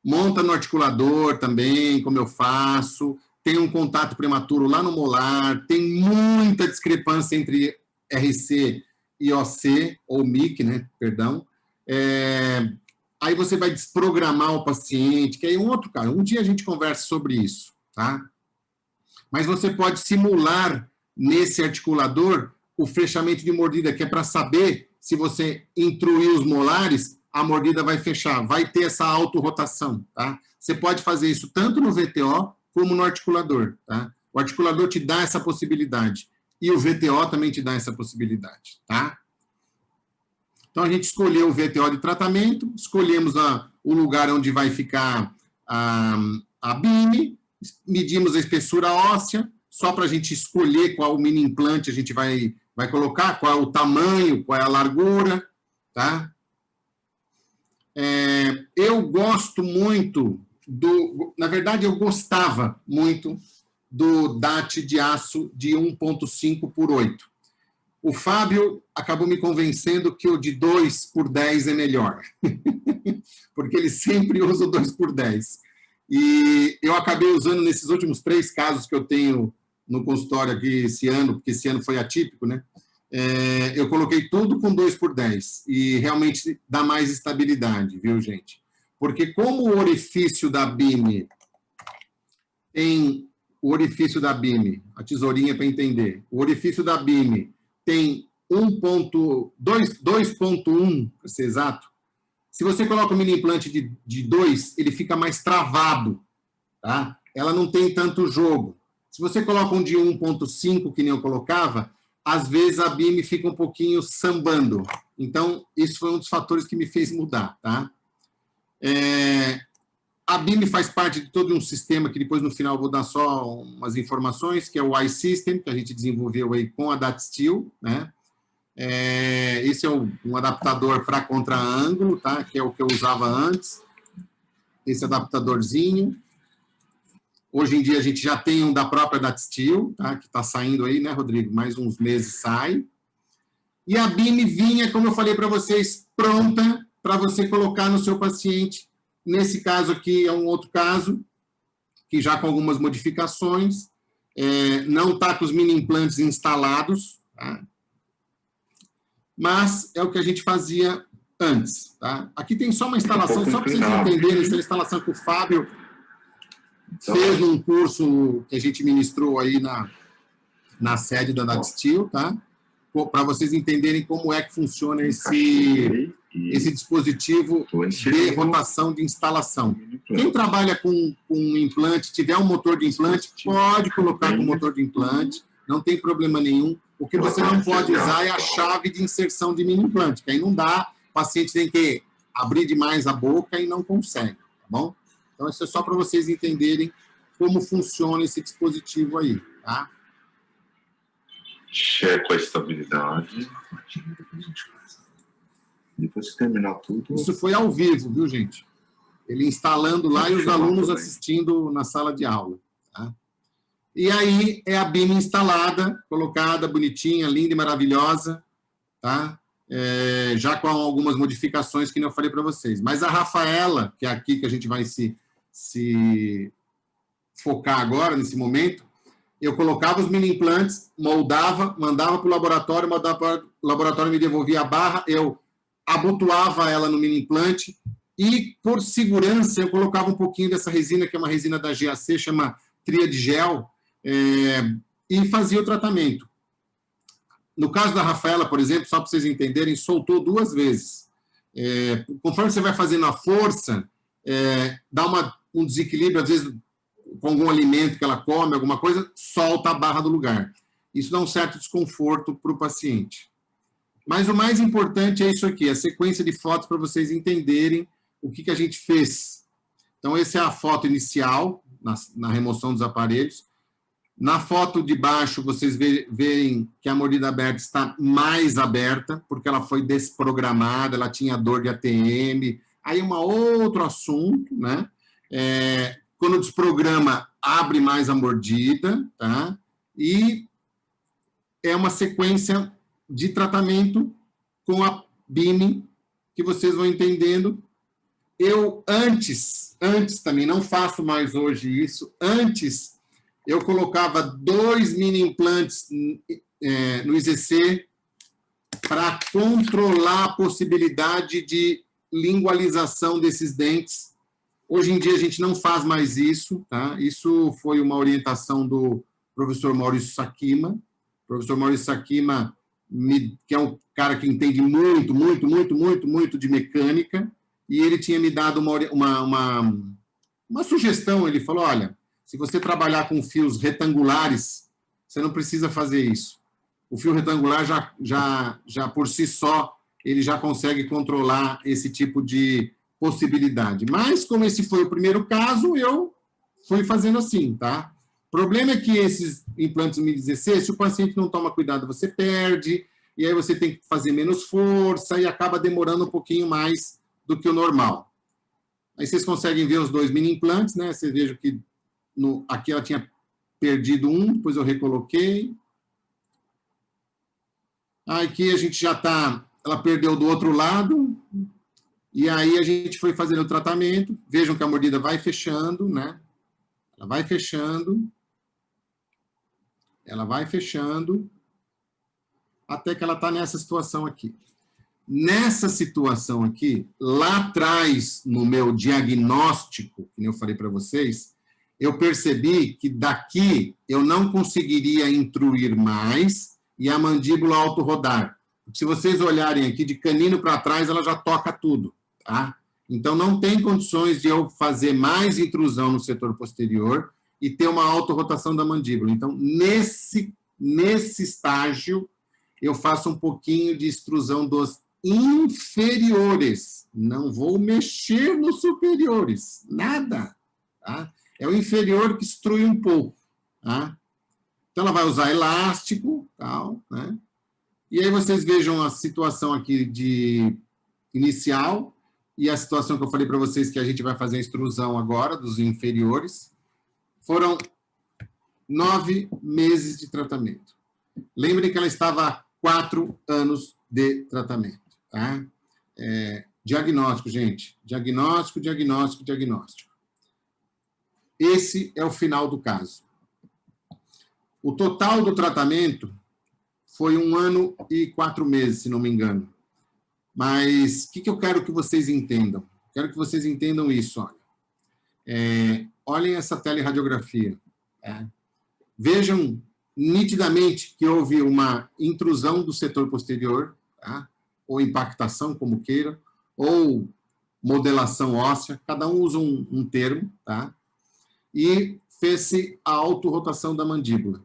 Monta no articulador também, como eu faço. Tem um contato prematuro lá no molar. Tem muita discrepância entre RC e OC, ou MIC, né? Perdão. Aí você vai desprogramar o paciente, que é um outro caso. Um dia a gente conversa sobre isso, tá? Mas você pode simular nesse articulador o fechamento de mordida, que é para saber se você intruir os molares, a mordida vai fechar, vai ter essa autorrotação, tá? Você pode fazer isso tanto no VTO como no articulador, tá? O articulador te dá essa possibilidade e o VTO também te dá essa possibilidade, tá? Então, a gente escolheu o VTO de tratamento, escolhemos o lugar onde vai ficar a BIM, medimos a espessura óssea, só para a gente escolher qual mini implante a gente vai colocar, qual é o tamanho, qual é a largura, tá? Eu gosto muito na verdade, eu gostava muito do DAT de aço de 1.5 por 8. O Fábio acabou me convencendo que o de 2 por 10 é melhor, porque ele sempre usa o 2 por 10. E eu acabei usando nesses últimos 3 casos que eu tenho no consultório aqui esse ano, porque esse ano foi atípico, né? Eu coloquei tudo com 2 por 10 e realmente dá mais estabilidade, viu, gente? Porque como o orifício da BIM tem o orifício da BIM, a tesourinha para entender, o orifício da BIM tem 2.1, para ser exato. Se você coloca o mini implante de 2, ele fica mais travado, tá? Ela não tem tanto jogo. Se você coloca um de 1.5, que nem eu colocava, às vezes a BIM fica um pouquinho sambando. Então, isso foi um dos fatores que me fez mudar, tá? A BIM faz parte de todo um sistema que depois, no final, vou dar só umas informações, que é o iSystem, que a gente desenvolveu aí com a DataSteel, né? Esse é um adaptador para contra-ângulo, tá? Que é o que eu usava antes. Esse adaptadorzinho. Hoje em dia, a gente já tem um da própria DataSteel, tá? Que está saindo aí, né, Rodrigo? Mais uns meses sai. E a BIM vinha, como eu falei para vocês, pronta para você colocar no seu paciente. Nesse caso aqui é um outro caso, que já com algumas modificações, não está com os mini implantes instalados, tá? Mas é o que a gente fazia antes. Tá? Aqui tem só uma instalação, só para vocês entenderem, essa instalação que o Fábio fez num curso que a gente ministrou aí na sede da DataSteel, tá? Para vocês entenderem como é que funciona esse dispositivo de rotação de instalação. Quem trabalha com implante, tiver um motor de implante, pode colocar com motor de implante, não tem problema nenhum. O que você não pode usar é a chave de inserção de mini implante, que aí não dá, o paciente tem que abrir demais a boca e não consegue, tá bom? Então, isso é só para vocês entenderem como funciona esse dispositivo aí, tá? Checo a estabilidade. Depois que terminar tudo... Isso foi ao vivo, viu, gente? Ele instalando lá e os alunos assistindo na sala de aula. Tá? E aí é a BIM instalada, colocada, bonitinha, linda e maravilhosa, tá? Já com algumas modificações que eu falei para vocês. Mas a Rafaela, que é aqui que a gente vai se focar agora, nesse momento, eu colocava os mini implantes, moldava, mandava para o laboratório me devolvia a barra, eu abotoava ela no mini implante e, por segurança, eu colocava um pouquinho dessa resina, que é uma resina da GAC, chama Tríade Gel, e fazia o tratamento. No caso da Rafaela, por exemplo, só para vocês entenderem, soltou 2 vezes. Conforme você vai fazendo a força, dá um desequilíbrio, às vezes, com algum alimento que ela come, alguma coisa, solta a barra do lugar. Isso dá um certo desconforto para o paciente. Mas o mais importante é isso aqui, a sequência de fotos para vocês entenderem o que a gente fez. Então, essa é a foto inicial, na remoção dos aparelhos. Na foto de baixo, vocês veem que a mordida aberta está mais aberta, porque ela foi desprogramada, ela tinha dor de ATM. Aí é um outro assunto, né? Quando desprograma, abre mais a mordida, tá? E é uma sequência de tratamento com a BIM, que vocês vão entendendo. Eu, antes também, não faço mais hoje isso, antes eu colocava 2 mini implantes no IZC para controlar a possibilidade de lingualização desses dentes. Hoje em dia a gente não faz mais isso, tá? Isso foi uma orientação do professor Maurício Sakima. O professor Maurício Sakima, que é um cara que entende muito de mecânica, e ele tinha me dado uma sugestão. Ele falou, olha, se você trabalhar com fios retangulares, você não precisa fazer isso. O fio retangular já por si só, ele já consegue controlar esse tipo de possibilidade. Mas, como esse foi o primeiro caso, eu fui fazendo assim, tá? O problema é que esses implantes 2016, se o paciente não toma cuidado, você perde, e aí você tem que fazer menos força, e acaba demorando um pouquinho mais do que o normal. Aí vocês conseguem ver os 2 mini implantes, né? Vocês vejam que aqui ela tinha perdido um, depois eu recoloquei. Aqui a gente já está... Ela perdeu do outro lado, e aí a gente foi fazendo o tratamento. Vejam que a mordida vai fechando, né? Ela vai fechando. Ela vai fechando. Até que ela está nessa situação aqui. Nessa situação aqui, lá atrás, no meu diagnóstico, que eu falei para vocês, eu percebi que daqui eu não conseguiria intruir mais e a mandíbula autorrodar. Se vocês olharem aqui, de canino para trás, ela já toca tudo, tá? Então, não tem condições de eu fazer mais intrusão no setor posterior e ter uma autorrotação da mandíbula. Então, nesse estágio, eu faço um pouquinho de extrusão inferiores. Não vou mexer nos superiores, nada. Tá? É o inferior que instrui um pouco. Tá? Então, ela vai usar elástico, tal, né? E aí vocês vejam a situação aqui de inicial e a situação que eu falei para vocês que a gente vai fazer a extrusão agora dos inferiores. Foram 9 meses de tratamento. Lembrem que ela estava há 4 anos de tratamento. Tá? Diagnóstico, gente. Diagnóstico, diagnóstico, diagnóstico. Esse é o final do caso. O total do tratamento foi 1 ano e 4 meses, se não me engano. Mas o que eu quero que vocês entendam? Quero que vocês entendam isso. Olha. Olhem essa teleradiografia. Tá? Vejam nitidamente que houve uma intrusão do setor posterior, tá? Ou impactação, como queira, ou modelação óssea, cada um usa um termo, tá? E fez-se a autorrotação da mandíbula.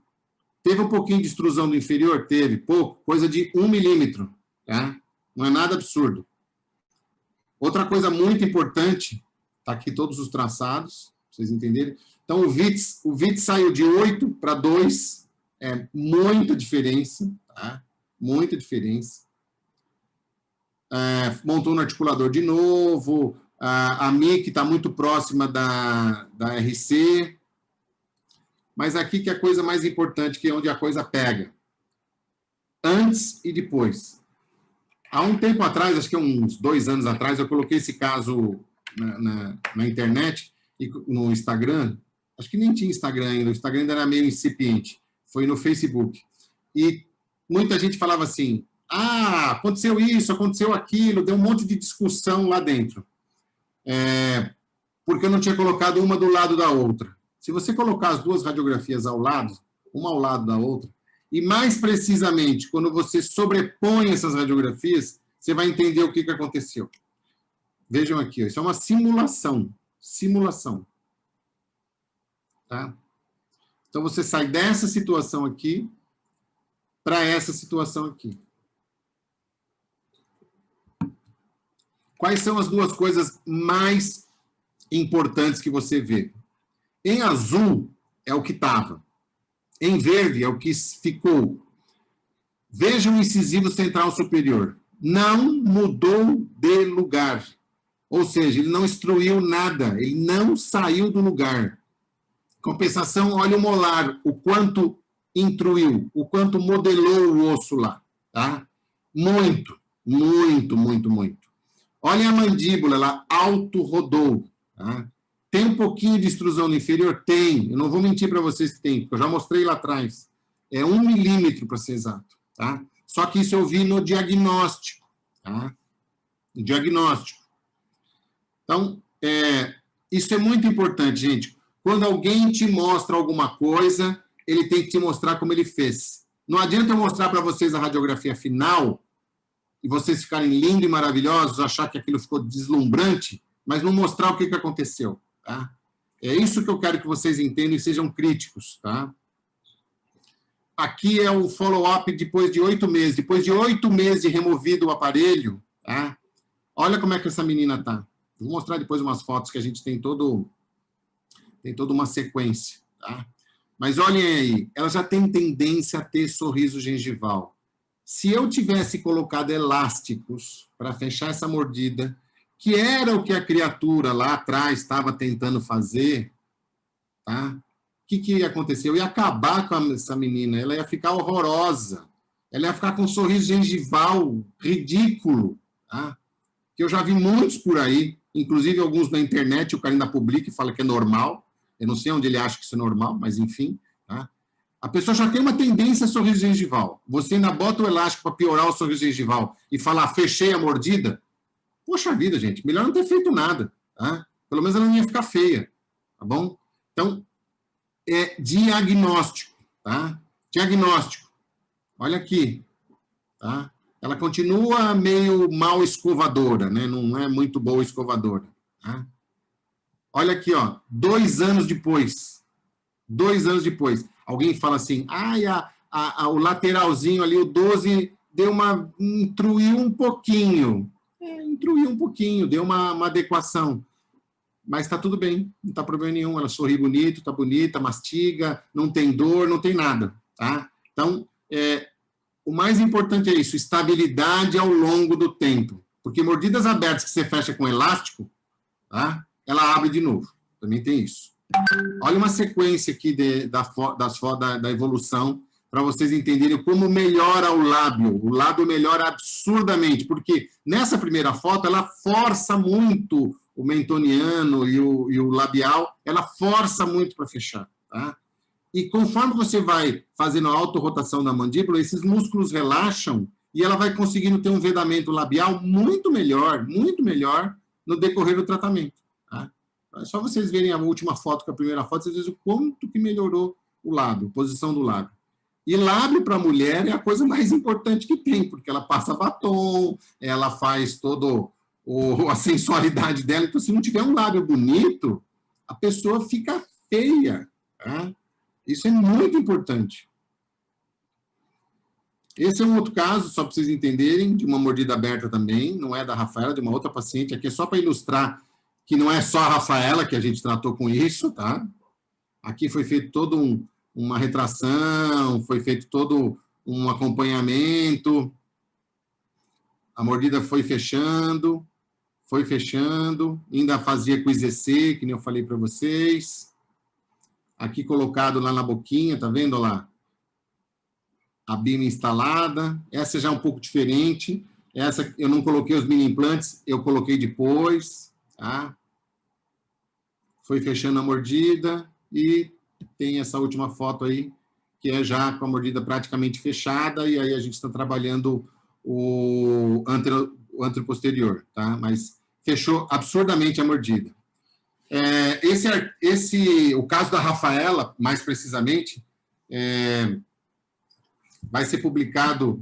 Teve um pouquinho de extrusão do inferior? Teve, pouco, coisa de 1 milímetro, tá? Não é nada absurdo. Outra coisa muito importante, tá aqui todos os traçados, pra vocês entenderem. Então, o VITS saiu de 8 para 2, é muita diferença, tá? Muita diferença. Montou no articulador de novo, a MIC está muito próxima da RC, mas aqui que é a coisa mais importante, que é onde a coisa pega. Antes e depois. Há um tempo atrás, acho que uns 2 anos atrás, eu coloquei esse caso na internet, e no Instagram, acho que nem tinha Instagram ainda, o Instagram ainda era meio incipiente, foi no Facebook. E muita gente falava assim, aconteceu isso, aconteceu aquilo, deu um monte de discussão lá dentro. Porque eu não tinha colocado uma do lado da outra. Se você colocar as 2 radiografias ao lado, uma ao lado da outra, e mais precisamente, quando você sobrepõe essas radiografias, você vai entender o que aconteceu. Vejam aqui, isso é uma simulação. Simulação. Tá? Então, você sai dessa situação aqui para essa situação aqui. Quais são as 2 coisas mais importantes que você vê? Em azul é o que estava. Em verde é o que ficou. Vejam o incisivo central superior. Não mudou de lugar. Ou seja, ele não instruiu nada. Ele não saiu do lugar. Compensação, olha o molar. O quanto intruiu. O quanto modelou o osso lá. Tá? Muito, muito, muito, muito. Olha a mandíbula. Ela auto-rodou. Tá? Tem um pouquinho de extrusão no inferior? Tem. Eu não vou mentir para vocês que tem, porque eu já mostrei lá atrás. É 1 milímetro, para ser exato. Tá? Só que isso eu vi no diagnóstico. Tá? No diagnóstico. Então, isso é muito importante, gente. Quando alguém te mostra alguma coisa, ele tem que te mostrar como ele fez. Não adianta eu mostrar para vocês a radiografia final e vocês ficarem lindos e maravilhosos, achar que aquilo ficou deslumbrante, mas não mostrar o que aconteceu. Tá? É isso que eu quero que vocês entendam e sejam críticos. Tá? Aqui é o follow-up depois de 8 meses. Depois de 8 meses de removido o aparelho, tá? Olha como é que essa menina está. Vou mostrar depois umas fotos que a gente tem toda uma sequência. Tá? Mas olhem aí, ela já tem tendência a ter sorriso gengival. Se eu tivesse colocado elásticos para fechar essa mordida, que era o que a criatura lá atrás estava tentando fazer, tá? O que ia acontecer? Eu ia acabar com essa menina, ela ia ficar horrorosa, ela ia ficar com um sorriso gengival ridículo, tá? Que eu já vi muitos por aí, inclusive alguns na internet, o cara ainda publica e fala que é normal, eu não sei onde ele acha que isso é normal, mas enfim, tá? A pessoa já tem uma tendência a sorriso gengival, você ainda bota o elástico para piorar o sorriso gengival e falar, fechei a mordida. Poxa vida, gente, melhor não ter feito nada, tá? Pelo menos ela não ia ficar feia, tá bom? Então, é diagnóstico, tá? Diagnóstico. Olha aqui, tá? Ela continua meio mal escovadora, né? Não é muito boa escovadora, tá? Olha aqui, ó, 2 anos depois. 2 anos depois. Alguém fala assim, o lateralzinho ali, o 12 intruiu um pouquinho, deu uma adequação. Mas está tudo bem, não está problema nenhum. Ela sorri bonito, está bonita, mastiga, não tem dor, não tem nada. Tá? Então, o mais importante é isso, estabilidade ao longo do tempo. Porque mordidas abertas que você fecha com elástico, tá? Ela abre de novo. Também tem isso. Olha uma sequência aqui da evolução, para vocês entenderem como melhora o lábio. O lábio melhora absurdamente, porque nessa primeira foto ela força muito o mentoniano e o labial, ela força muito para fechar. Tá? E conforme você vai fazendo a autorrotação da mandíbula, esses músculos relaxam e ela vai conseguindo ter um vedamento labial muito melhor no decorrer do tratamento. Tá? É só vocês verem a última foto com a primeira foto, vocês veem o quanto que melhorou o lábio, a posição do lábio. E lábio para a mulher é a coisa mais importante que tem, porque ela passa batom, ela faz toda a sensualidade dela. Então, se não tiver um lábio bonito, a pessoa fica feia. Tá? Isso é muito importante. Esse é um outro caso, só para vocês entenderem, de uma mordida aberta também, não é da Rafaela, de uma outra paciente. Aqui é só para ilustrar que não é só a Rafaela que a gente tratou com isso, tá? Aqui foi feito todo uma retração, foi feito todo um acompanhamento. A mordida foi fechando, ainda fazia com IZC, que nem eu falei para vocês. Aqui colocado lá na boquinha, tá vendo lá? A BIM instalada. Essa já é um pouco diferente. Essa eu não coloquei os mini implantes, eu coloquei depois. Tá? Foi fechando a mordida e tem essa última foto aí, que é já com a mordida praticamente fechada, e aí a gente está trabalhando o anteroposterior, tá? Mas fechou absurdamente a mordida. O caso da Rafaela, mais precisamente, vai ser publicado.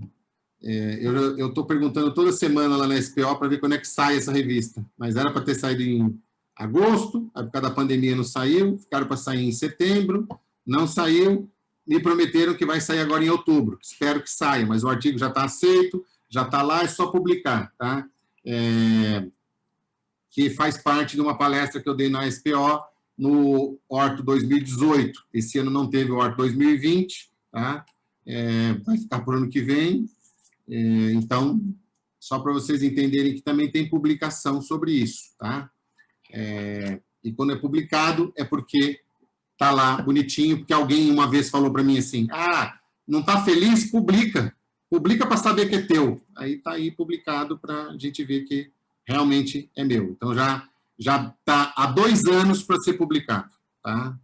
Eu estou perguntando toda semana lá na SPO para ver quando é que sai essa revista, mas era para ter saído em agosto, por causa da pandemia não saiu, ficaram para sair em setembro, não saiu, me prometeram que vai sair agora em outubro, espero que saia, mas o artigo já está aceito, já está lá, é só publicar, tá? Que faz parte de uma palestra que eu dei na SPO no Orto 2018, esse ano não teve o Orto 2020, tá? Vai ficar por ano que vem, então, só para vocês entenderem que também tem publicação sobre isso, tá? E quando é publicado, é porque está lá bonitinho, porque alguém uma vez falou para mim assim, não está feliz? Publica para saber que é teu. Aí está aí publicado para a gente ver que realmente é meu. Então, já está há 2 anos para ser publicado, tá?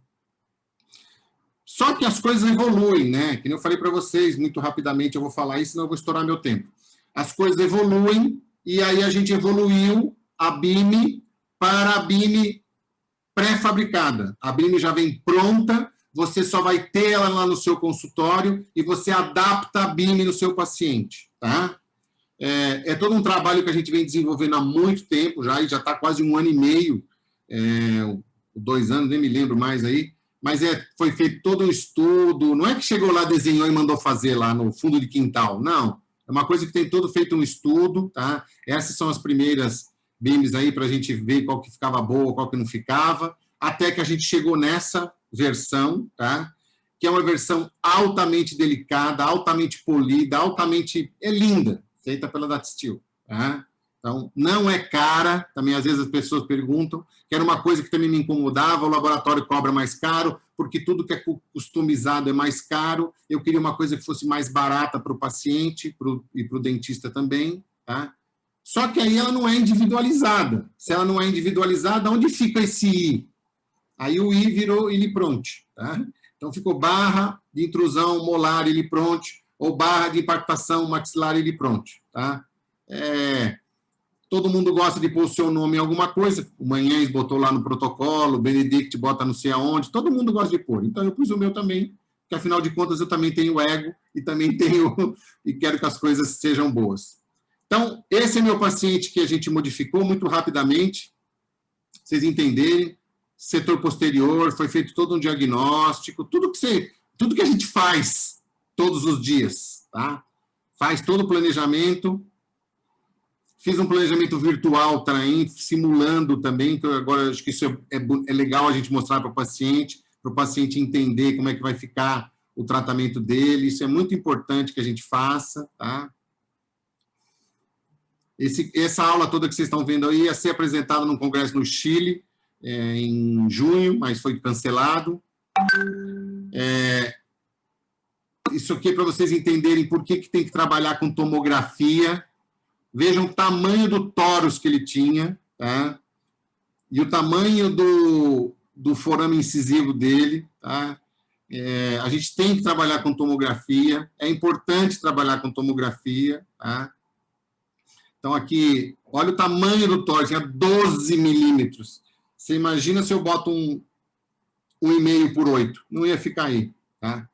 Só que as coisas evoluem, né? Que nem eu falei para vocês, muito rapidamente eu vou falar isso, senão eu vou estourar meu tempo. As coisas evoluem, e aí a gente evoluiu a BIM para a BIM pré-fabricada. A BIM já vem pronta, você só vai ter ela lá no seu consultório e você adapta a BIM no seu paciente, tá? É todo um trabalho que a gente vem desenvolvendo há muito tempo já, e já está quase 1 ano e meio, 2 anos, nem me lembro mais aí, mas foi feito todo um estudo, não é que chegou lá, desenhou e mandou fazer lá no fundo de quintal, não. É uma coisa que tem todo feito um estudo, tá? Essas são as primeiras BIMs aí para a gente ver qual que ficava boa, qual que não ficava, até que a gente chegou nessa versão, tá? Que é uma versão altamente delicada, altamente polida, é linda, feita pela Datstil, tá? Então, não é cara, também às vezes as pessoas perguntam, que era uma coisa que também me incomodava, o laboratório cobra mais caro, porque tudo que é customizado é mais caro, eu queria uma coisa que fosse mais barata para o paciente e para o dentista também, tá? Só que aí ela não é individualizada. Se ela não é individualizada, onde fica esse I? Aí o I virou ilipronte, tá? Então ficou barra de intrusão molar ilipronte, ou barra de impactação maxilar ilipronte, tá? Todo mundo gosta de pôr o seu nome em alguma coisa, o Manhães botou lá no protocolo, o Benedict bota não sei aonde, todo mundo gosta de pôr. Então eu pus o meu também, porque afinal de contas eu também tenho ego e também e quero que as coisas sejam boas. Então, esse é meu paciente que a gente modificou muito rapidamente, vocês entenderem, setor posterior, foi feito todo um diagnóstico, tudo que a gente faz todos os dias, tá? faz todo o planejamento. Fiz um planejamento virtual também, simulando também, que agora acho que isso é legal a gente mostrar para o paciente entender como é que vai ficar o tratamento dele. Isso é muito importante que a gente faça, tá? Essa aula toda que vocês estão vendo aí ia ser apresentada num congresso no Chile, em junho, mas foi cancelado. Isso aqui é para vocês entenderem por que tem que trabalhar com tomografia. Vejam o tamanho do tórax que ele tinha, tá? E o tamanho do forame incisivo dele, tá? A gente tem que trabalhar com tomografia, é importante trabalhar com tomografia, tá? Então, aqui, olha o tamanho do tórax, é 12 milímetros. Você imagina se eu boto 1,5 por 8, não ia ficar aí, tá?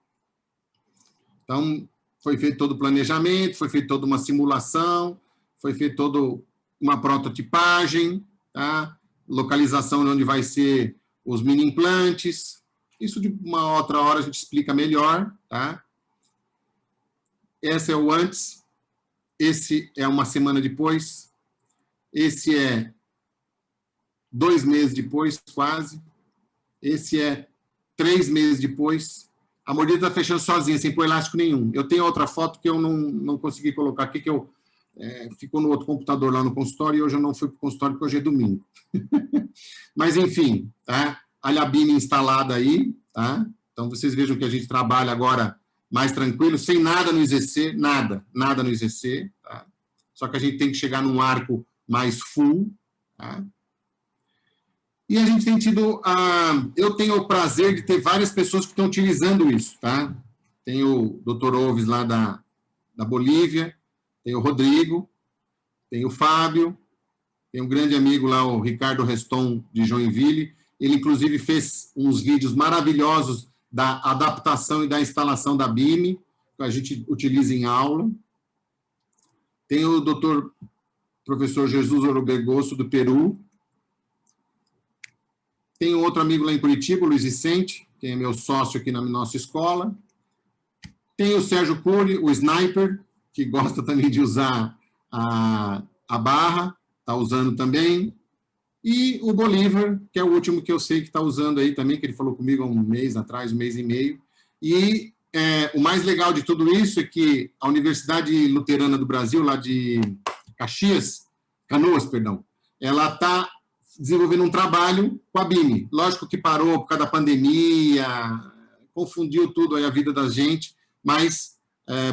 Então, foi feito todo o planejamento, foi feita toda uma simulação, foi feita toda uma prototipagem, tá? Localização de onde vai ser os mini implantes. Isso de uma outra hora a gente explica melhor, tá? Esse é o antes, esse é uma semana depois, esse é 2 meses depois, quase, esse é 3 meses depois. A mordida está fechando sozinha, sem pôr elástico nenhum. Eu tenho outra foto que eu não consegui colocar aqui, que eu ficou no outro computador lá no consultório, e hoje eu não fui para o consultório, porque hoje é domingo. Mas, enfim, tá? A Labine instalada aí, tá? Então, vocês vejam que a gente trabalha agora mais tranquilo, sem nada no IZC, nada no IZC, tá? Só que a gente tem que chegar num arco mais full, tá? E a gente tem tido, eu tenho o prazer de ter várias pessoas que estão utilizando isso, tá? Tem o Dr. Oves lá da Bolívia, tem o Rodrigo, tem o Fábio, tem um grande amigo lá, o Ricardo Reston, de Joinville. Ele, inclusive, fez uns vídeos maravilhosos da adaptação e da instalação da BIM, que a gente utiliza em aula. Tem o professor Jesus Orobegoso, do Peru. Tem um outro amigo lá em Curitiba, o Luiz Vicente, que é meu sócio aqui na nossa escola. Tem o Sérgio Cury, o Sniper, que gosta também de usar a barra, está usando também. E o Bolívar, que é o último que eu sei que está usando aí também, que ele falou comigo há um mês atrás, 1 mês e meio. E o mais legal de tudo isso é que a Universidade Luterana do Brasil, lá de Canoas, ela está desenvolvendo um trabalho com a BIM. Lógico que parou por causa da pandemia, confundiu tudo aí a vida da gente, mas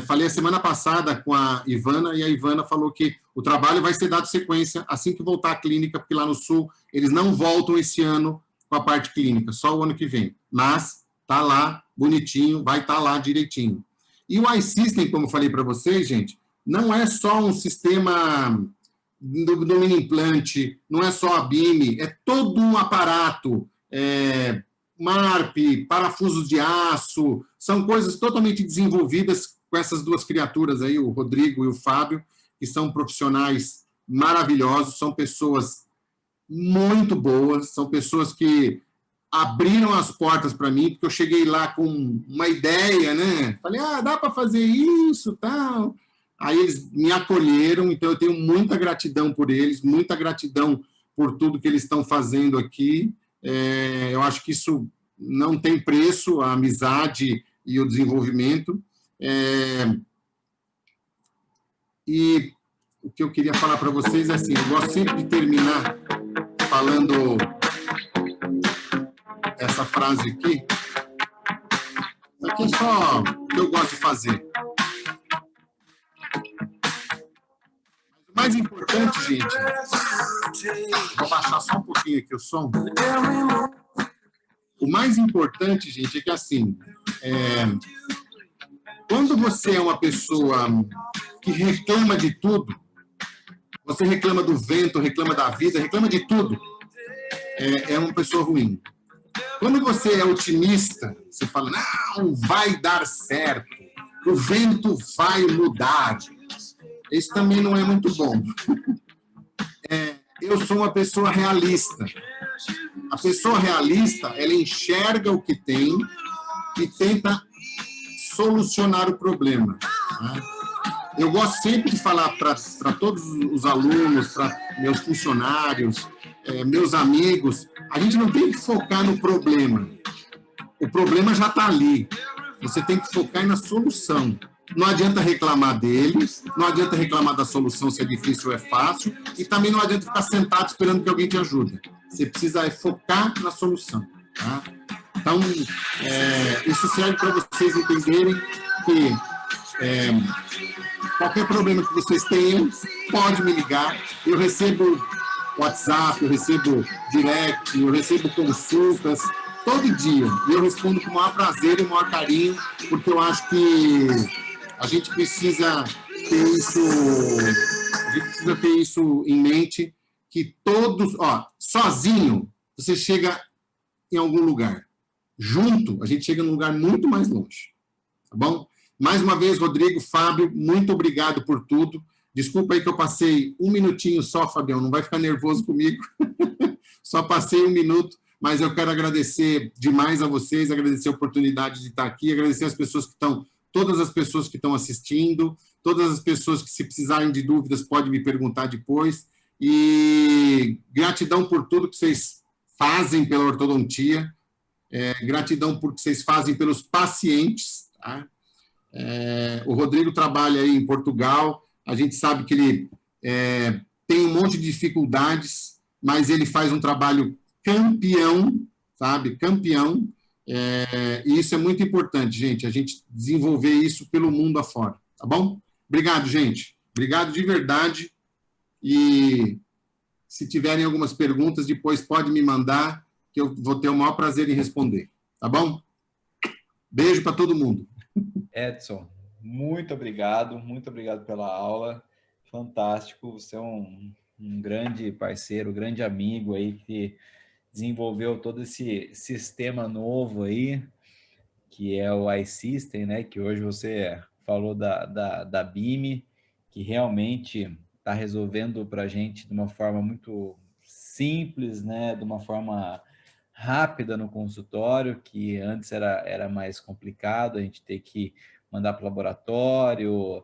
falei a semana passada com a Ivana, e a Ivana falou que o trabalho vai ser dado sequência assim que voltar à clínica, porque lá no Sul eles não voltam esse ano com a parte clínica, só o ano que vem. Mas está lá bonitinho, vai estar lá direitinho. E o iSystem, como eu falei para vocês, gente, não é só um sistema do mini implante, não é só a BIM, é todo um aparato, MARP, parafusos de aço, são coisas totalmente desenvolvidas com essas duas criaturas aí, o Rodrigo e o Fábio, que são profissionais maravilhosos, são pessoas muito boas, são pessoas que abriram as portas para mim, porque eu cheguei lá com uma ideia, né? Falei, dá para fazer isso, tal. Aí eles me acolheram, então eu tenho muita gratidão por eles, muita gratidão por tudo que eles estão fazendo aqui. Eu acho que isso não tem preço, a amizade e o desenvolvimento. E o que eu queria falar para vocês é assim, eu gosto sempre de terminar falando essa frase aqui. Isso aqui é só o que eu gosto de fazer. O mais importante, gente, vou baixar só um pouquinho aqui o som. O mais importante, gente, é que assim, quando você é uma pessoa que reclama de tudo, você reclama do vento, reclama da vida, reclama de tudo, é uma pessoa ruim. Quando você é otimista, você fala, não, vai dar certo, o vento vai mudar. Isso também não é muito bom. Eu sou uma pessoa realista. A pessoa realista, ela enxerga o que tem e tenta solucionar o problema. Né? eu gosto sempre de falar para todos os alunos, para meus funcionários, meus amigos, a gente não tem que focar no problema. O problema já está ali. Você tem que focar na solução. Não adianta reclamar dele, não adianta reclamar da solução se é difícil ou é fácil, e também não adianta ficar sentado esperando que alguém te ajude. Você precisa focar na solução. Tá? Então, isso serve para vocês entenderem que qualquer problema que vocês tenham, pode me ligar. Eu recebo WhatsApp, eu recebo direct, eu recebo consultas todo dia. E eu respondo com o maior prazer e o maior carinho, porque eu acho que a gente precisa ter isso em mente, que todos, sozinho, você chega em algum lugar. Junto, a gente chega num lugar muito mais longe. Tá bom? Mais uma vez, Rodrigo, Fábio, muito obrigado por tudo. Desculpa aí que eu passei um minutinho só, Fabião, não vai ficar nervoso comigo. Só passei um minuto, mas eu quero agradecer demais a vocês, agradecer a oportunidade de estar aqui, agradecer as pessoas que estão, todas as pessoas que estão assistindo, todas as pessoas que, se precisarem de dúvidas, podem me perguntar depois. E gratidão por tudo que vocês fazem pela ortodontia, gratidão por que vocês fazem pelos pacientes, tá? O Rodrigo trabalha aí em Portugal, a gente sabe que ele tem um monte de dificuldades, mas ele faz um trabalho campeão, sabe? Campeão, e isso é muito importante, gente, a gente desenvolver isso pelo mundo afora, tá bom? Obrigado, gente. Obrigado de verdade. E se tiverem algumas perguntas, depois pode me mandar, que eu vou ter o maior prazer em responder, tá bom? Beijo para todo mundo. Edson, muito obrigado pela aula, fantástico, você é um grande parceiro, grande amigo aí que desenvolveu todo esse sistema novo aí, que é o iSystem, né, que hoje você falou da BIM, que realmente está resolvendo para a gente de uma forma muito simples, né, de uma forma rápida no consultório, que antes era mais complicado, a gente ter que mandar para o laboratório,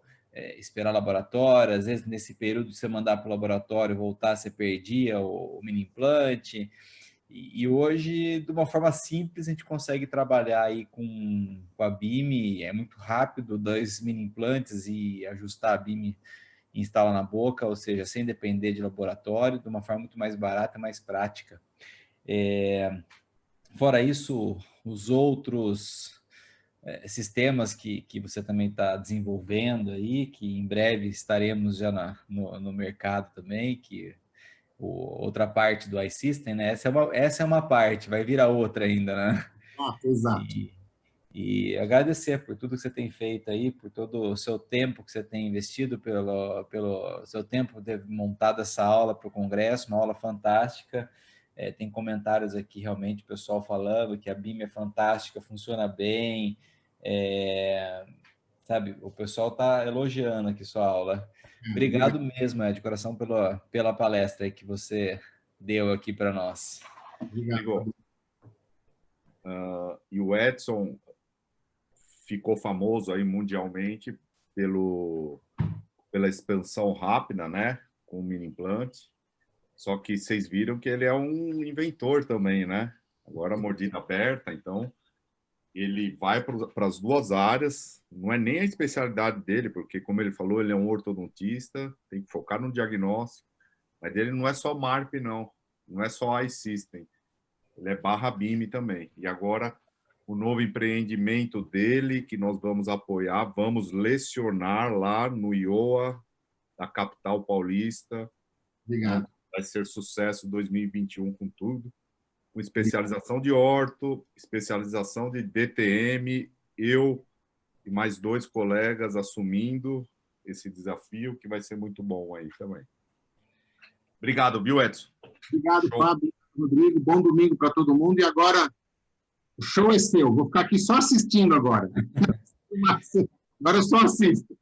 esperar laboratório, às vezes nesse período de você mandar para o laboratório, voltar, você perdia o mini implante, e hoje, de uma forma simples, a gente consegue trabalhar aí com a BIM, é muito rápido, 2 mini implantes e ajustar a BIM e instalar na boca, ou seja, sem depender de laboratório, de uma forma muito mais barata, mais prática. Fora isso, os outros sistemas que você também está desenvolvendo aí, que em breve estaremos já no mercado também, que outra parte do iSystem, né? Essa é uma parte, vai vir a outra ainda, né? Exato. E agradecer por tudo que você tem feito aí, por todo o seu tempo que você tem investido, pelo seu tempo de ter montado essa aula para o Congresso, uma aula fantástica. Tem comentários aqui, realmente, o pessoal falando que a BIM é fantástica, funciona bem, sabe? O pessoal está elogiando aqui sua aula. Obrigado mesmo, de coração, pela palestra aí que você deu aqui para nós. Obrigado. E o Edson ficou famoso aí mundialmente pela expansão rápida, né, com o mini implante. Só que vocês viram que ele é um inventor também, né? Agora a mordida aberta, então ele vai para as duas áreas, não é nem a especialidade dele, porque, como ele falou, ele é um ortodontista, tem que focar no diagnóstico, mas ele não é só MARP, não é só iSystem, ele é barra BIM também. E agora, o novo empreendimento dele, que nós vamos apoiar, vamos lecionar lá no IOA, da capital paulista. Obrigado. Vai ser sucesso 2021 com tudo. Com especialização de orto, especialização de DTM, eu e mais 2 colegas assumindo esse desafio, que vai ser muito bom aí também. Obrigado, viu, Edson? Obrigado, Fábio, Rodrigo. Bom domingo para todo mundo. E agora, o show é seu. Vou ficar aqui só assistindo agora. Agora eu só assisto.